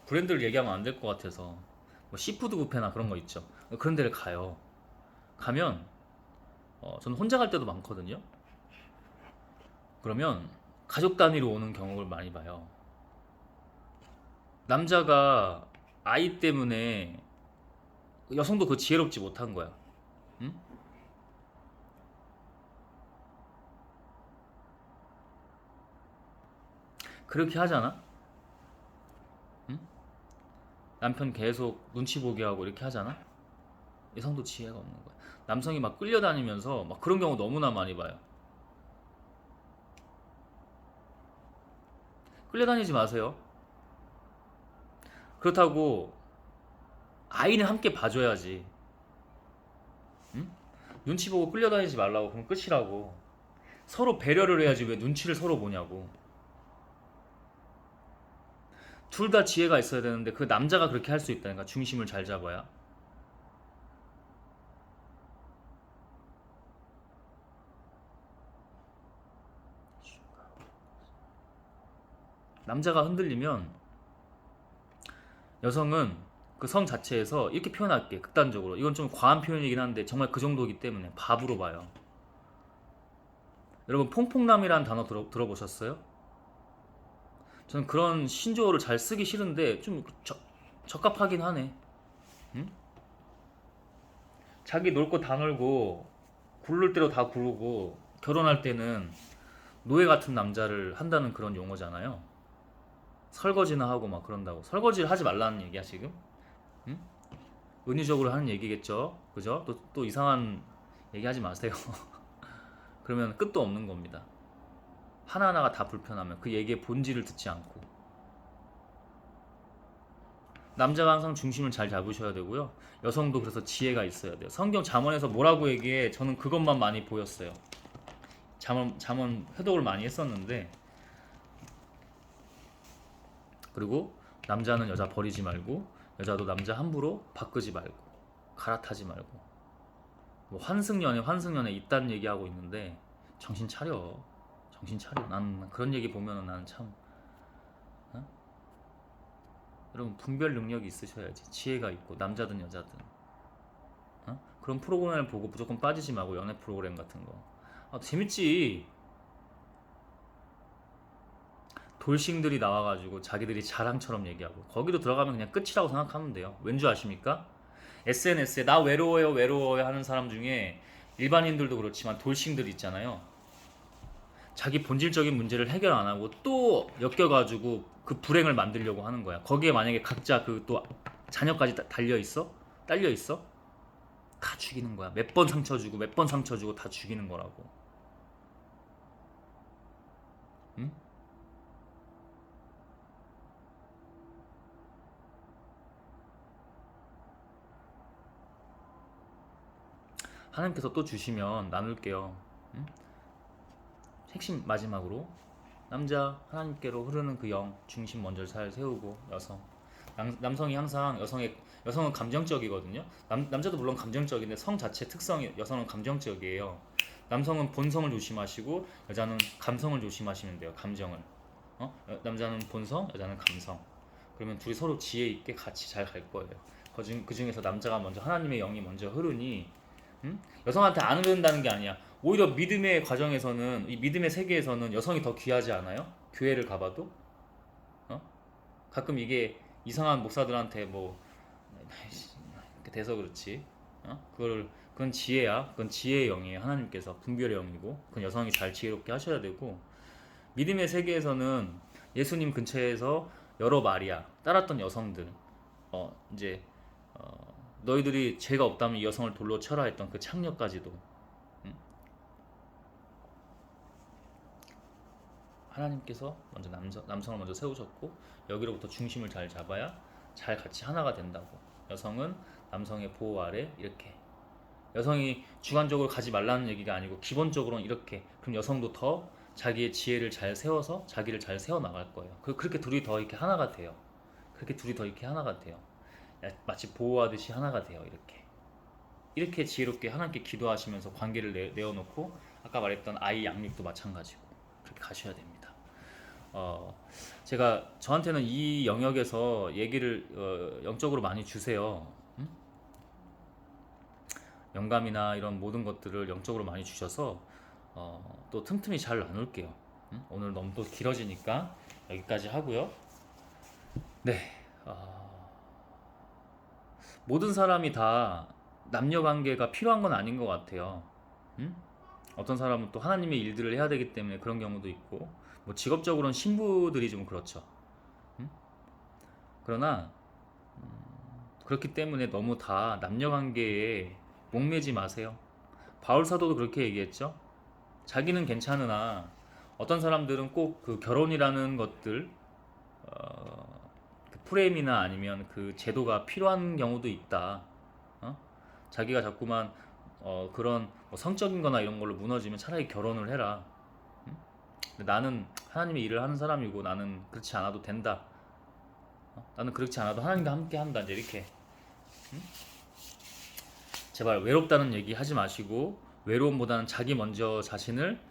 브랜드를 얘기하면 안 될 것 같아서 뭐 시푸드 뷔페나 그런 거 있죠. 그런 데를 가요. 가면 저는 혼자 갈 때도 많거든요. 그러면 가족 단위로 오는 경우를 많이 봐요. 남자가 아이 때문에 여성도 그 지혜롭지 못한 거야. 응? 그렇게 하잖아. 응? 남편 계속 눈치 보게 하고 이렇게 하잖아. 여성도 지혜가 없는 거야. 남성이 막 끌려다니면서 막 그런 경우 너무나 많이 봐요. 끌려다니지 마세요. 그렇다고 아이는 함께 봐줘야지. 응? 눈치 보고 끌려다니지 말라고. 그럼 끝이라고. 서로 배려를 해야지 왜 눈치를 서로 보냐고. 둘 다 지혜가 있어야 되는데 그 남자가 그렇게 할 수 있다니까. 중심을 잘 잡아야. 남자가 흔들리면 여성은 그 성 자체에서 이렇게 표현할게. 극단적으로 이건 좀 과한 표현이긴 한데 정말 그 정도이기 때문에 밥으로 봐요. 여러분 퐁퐁남이라는 단어 들어보셨어요? 저는 그런 신조어를 잘 쓰기 싫은데 좀 적합하긴 하네. 응? 자기 놀 거 다 놀고 굴를 대로 다 구르고 결혼할 때는 노예 같은 남자를 한다는 그런 용어잖아요. 설거지나 하고 막 그런다고. 설거지를 하지 말라는 얘기야 지금? 응? 은유적으로 하는 얘기겠죠. 그죠? 또 이상한 얘기 하지 마세요. 그러면 끝도 없는 겁니다. 하나하나가 다 불편하면 그 얘기의 본질을 듣지 않고. 남자가 항상 중심을 잘 잡으셔야 되고요. 여성도 그래서 지혜가 있어야 돼요. 성경 잠언에서 뭐라고 얘기해? 저는 그것만 많이 보였어요. 잠언 회독을 많이 했었는데, 그리고 남자는 여자 버리지 말고 여자도 남자 함부로 바꾸지 말고 갈아타지 말고. 뭐 환승연애 있다는 얘기하고 있는데 정신 차려. 정신 차려. 난 그런 얘기 보면은 나는 참, 어? 여러분 분별 능력이 있으셔야지. 지혜가 있고 남자든 여자든. 그런 프로그램을 보고 무조건 빠지지 말고. 연애 프로그램 같은 거 재밌지. 돌싱들이 나와가지고 자기들이 자랑처럼 얘기하고 거기도 들어가면 그냥 끝이라고 생각하면 돼요. 왠지 아십니까? SNS에 나 외로워요 하는 사람 중에 일반인들도 그렇지만 돌싱들 있잖아요. 자기 본질적인 문제를 해결 안 하고 또 엮여가지고 그 불행을 만들려고 하는 거야. 거기에 만약에 각자 그 또 자녀까지 달려 있어? 딸려 있어? 다 죽이는 거야. 몇 번 상처 주고 몇 번 상처 주고 다 죽이는 거라고. 응? 하나님께서 또 주시면 나눌게요. 응? 핵심 마지막으로 남자 하나님께로 흐르는 그 영 중심 먼저 잘 세우고. 여성 남성이 항상 여성은 감정적이거든요. 남자도 물론 감정적인데 성 자체 특성이 여성은 감정적이에요. 남성은 본성을 조심하시고 여자는 감성을 조심하시면 돼요. 감정을. 남자는 본성, 여자는 감성. 그러면 둘이 서로 지혜 있게 같이 잘 갈 거예요. 그 중에서 남자가 먼저 하나님의 영이 먼저 흐르니, 응? 여성한테 안 흐른다는 게 아니야. 오히려 믿음의 과정에서는, 이 믿음의 세계에서는 여성이 더 귀하지 않아요? 교회를 가봐도. 어? 가끔 이게 이상한 목사들한테 뭐 이렇게 돼서 그렇지. 그건 지혜야. 그건 지혜의 영이에요. 하나님께서 분별의 영이고, 그건 여성이 잘 지혜롭게 하셔야 되고, 믿음의 세계에서는 예수님 근처에서 여러 마리아 따랐던 여성들, 이제 너희들이 죄가 없다면 이 여성을 돌로 쳐라 했던 그 창녀까지도, 하나님께서 먼저 남성을 먼저 세우셨고, 여기로부터 중심을 잘 잡아야 잘 같이 하나가 된다고. 여성은 남성의 보호 아래 이렇게. 여성이 주관적으로 가지 말라는 얘기가 아니고 기본적으로는 이렇게. 그럼 여성도 더 자기의 지혜를 잘 세워서 자기를 잘 세워 나갈 거예요. 그렇게 둘이 더 이렇게 하나가 돼요. 그렇게 둘이 더 이렇게 하나가 돼요. 마치 보호하듯이 하나가 돼요. 이렇게 지혜롭게 하나님께 기도하시면서 관계를 내어놓고, 아까 말했던 아이 양육도 마찬가지고 그렇게 가셔야 됩니다. 제가 저한테는 이 영역에서 얘기를 영적으로 많이 주세요. 영감이나 이런 모든 것들을 영적으로 많이 주셔서 또 틈틈이 잘 나눌게요. 오늘 너무 또 길어지니까 여기까지 하고요. 네, 모든 사람이 다 남녀 관계가 필요한 건 아닌 것 같아요. 어떤 사람은 또 하나님의 일들을 해야 되기 때문에 그런 경우도 있고, 뭐 직업적으로는 신부들이 좀 그렇죠. 그러나 그렇기 때문에 너무 다 남녀 관계에 목매지 마세요. 바울 사도도 그렇게 얘기했죠. 자기는 괜찮으나 어떤 사람들은 꼭 그 결혼이라는 것들, 그 프레임이나 아니면 그 제도가 필요한 경우도 있다. 자기가 자꾸만 그런 뭐 성적인 거나 이런 걸로 무너지면 차라리 결혼을 해라. 근데 나는 하나님의 일을 하는 사람이고 나는 그렇지 않아도 된다. 나는 그렇지 않아도 하나님과 함께 한다. 이제 이렇게. 제발 외롭다는 얘기 하지 마시고, 외로움보다는 자기 먼저 자신을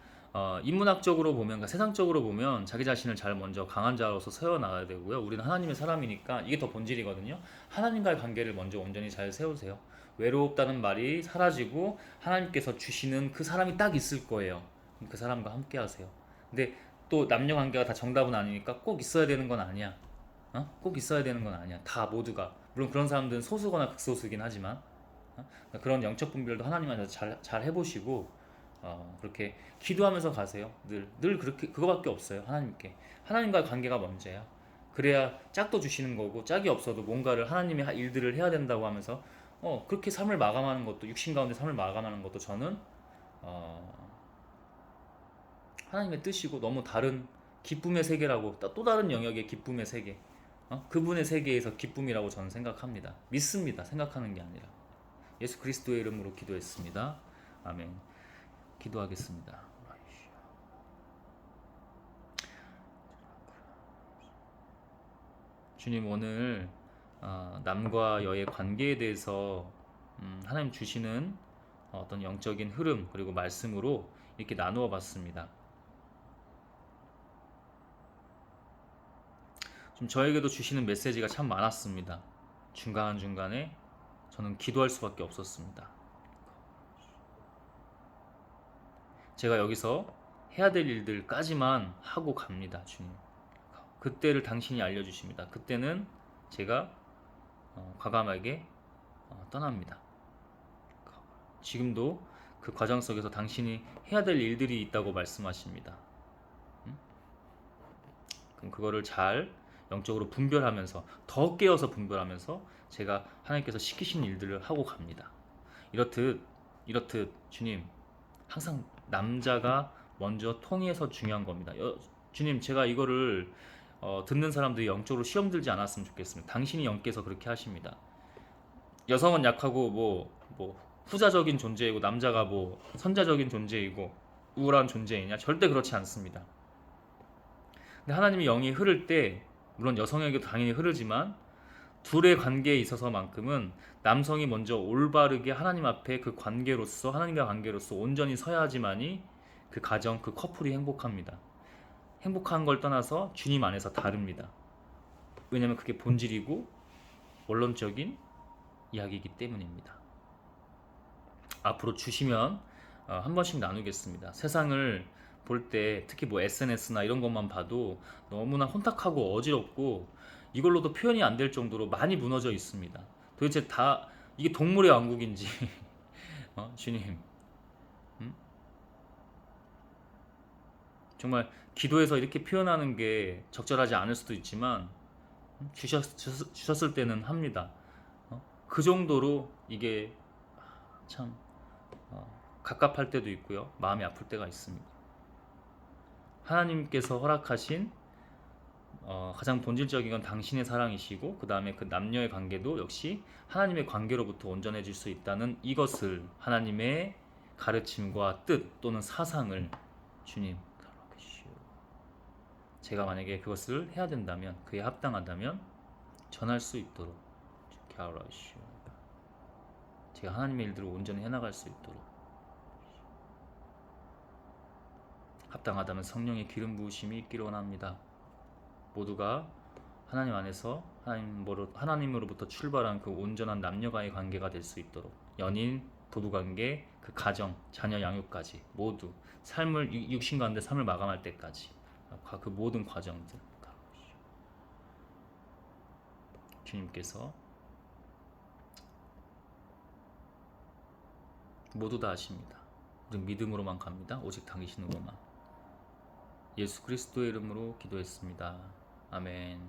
인문학적으로 보면, 그러니까 세상적으로 보면 자기 자신을 잘 먼저 강한 자로서 세워나가야 되고요. 우리는 하나님의 사람이니까 이게 더 본질이거든요. 하나님과의 관계를 먼저 온전히 잘 세우세요. 외롭다는 말이 사라지고 하나님께서 주시는 그 사람이 딱 있을 거예요. 그 사람과 함께 하세요. 근데 또 남녀 관계가 다 정답은 아니니까 꼭 있어야 되는 건 아니야. 꼭 있어야 되는 건 아니야. 다 모두가. 물론 그런 사람들은 소수거나 극소수긴 하지만, 그런 영적 분별도 하나님한테 잘 해보시고, 그렇게 기도하면서 가세요. 늘 그렇게, 그거밖에 없어요. 하나님과의 관계가 먼저야. 그래야 짝도 주시는 거고, 짝이 없어도 뭔가를 하나님의 일들을 해야 된다고 하면서 그렇게 삶을 마감하는 것도, 육신 가운데 삶을 마감하는 것도 저는 하나님의 뜻이고 너무 다른 기쁨의 세계라고, 또 다른 영역의 기쁨의 세계, 그분의 세계에서 기쁨이라고 저는 생각합니다. 믿습니다. 생각하는 게 아니라. 예수 그리스도의 이름으로 기도했습니다. 아멘. 기도하겠습니다. 주님, 오늘 남과 여의 관계에 대해서 하나님 주시는 어떤 영적인 흐름, 그리고 말씀으로 이렇게 나누어 봤습니다. 좀 저에게도 주시는 메시지가 참 많았습니다. 중간중간에 저는 기도할 수밖에 없었습니다. 제가 여기서 해야 될 일들까지만 하고 갑니다. 주님, 그때를 당신이 알려주십니다. 그때는 제가 과감하게 떠납니다. 지금도 그 과정 속에서 당신이 해야 될 일들이 있다고 말씀하십니다. 그럼 그거를 잘 영적으로 분별하면서, 더 깨어서 분별하면서 제가 하나님께서 시키신 일들을 하고 갑니다. 이렇듯 주님, 항상 남자가 먼저 통해서 중요한 겁니다. 주님, 제가 이거를 듣는 사람들이 영적으로 시험 들지 않았으면 좋겠습니다. 당신이 영께서 그렇게 하십니다. 여성은 약하고 뭐 후자적인 존재이고, 남자가 뭐 선자적인 존재이고 우월한 존재이냐? 절대 그렇지 않습니다. 근데 하나님의 영이 흐를 때, 물론 여성에게도 당연히 흐르지만 둘의 관계에 있어서만큼은 남성이 먼저 올바르게 하나님 앞에 그 관계로서, 하나님과 관계로서 온전히 서야지만이 그 가정, 그 커플이 행복합니다. 행복한 걸 떠나서 주님 안에서 다릅니다. 왜냐하면 그게 본질이고 원론적인 이야기이기 때문입니다. 앞으로 주시면 한 번씩 나누겠습니다. 세상을 볼 때, 특히 뭐 SNS나 이런 것만 봐도 너무나 혼탁하고 어지럽고, 이걸로도 표현이 안 될 정도로 많이 무너져 있습니다. 도대체 다 이게 동물의 왕국인지 주님, 음? 정말 기도해서 이렇게 표현하는 게 적절하지 않을 수도 있지만 주셨을 때는 합니다. 그 정도로 이게 참 갑갑할 때도 있고요, 마음이 아플 때가 있습니다. 하나님께서 허락하신 가장 본질적인 건 당신의 사랑이시고, 그 다음에 그 남녀의 관계도 역시 하나님의 관계로부터 온전해질 수 있다는 이것을, 하나님의 가르침과 뜻 또는 사상을 주님, 제가 만약에 그것을 해야 된다면, 그에 합당하다면 전할 수 있도록 제가 하나님의 일들을 온전히 해나갈 수 있도록, 합당하다면 성령의 기름 부으심이 있기를 원합니다. 모두가 하나님 안에서 하나님으로부터 출발한 그 온전한 남녀간의 관계가 될 수 있도록, 연인, 부부관계, 그 가정, 자녀 양육까지 모두 삶을, 육신 가운데 삶을 마감할 때까지 그 모든 과정들 주님께서 모두 다 아십니다. 우린 믿음으로만 갑니다. 오직 당신으로만. 예수 그리스도의 이름으로 기도했습니다. 아멘.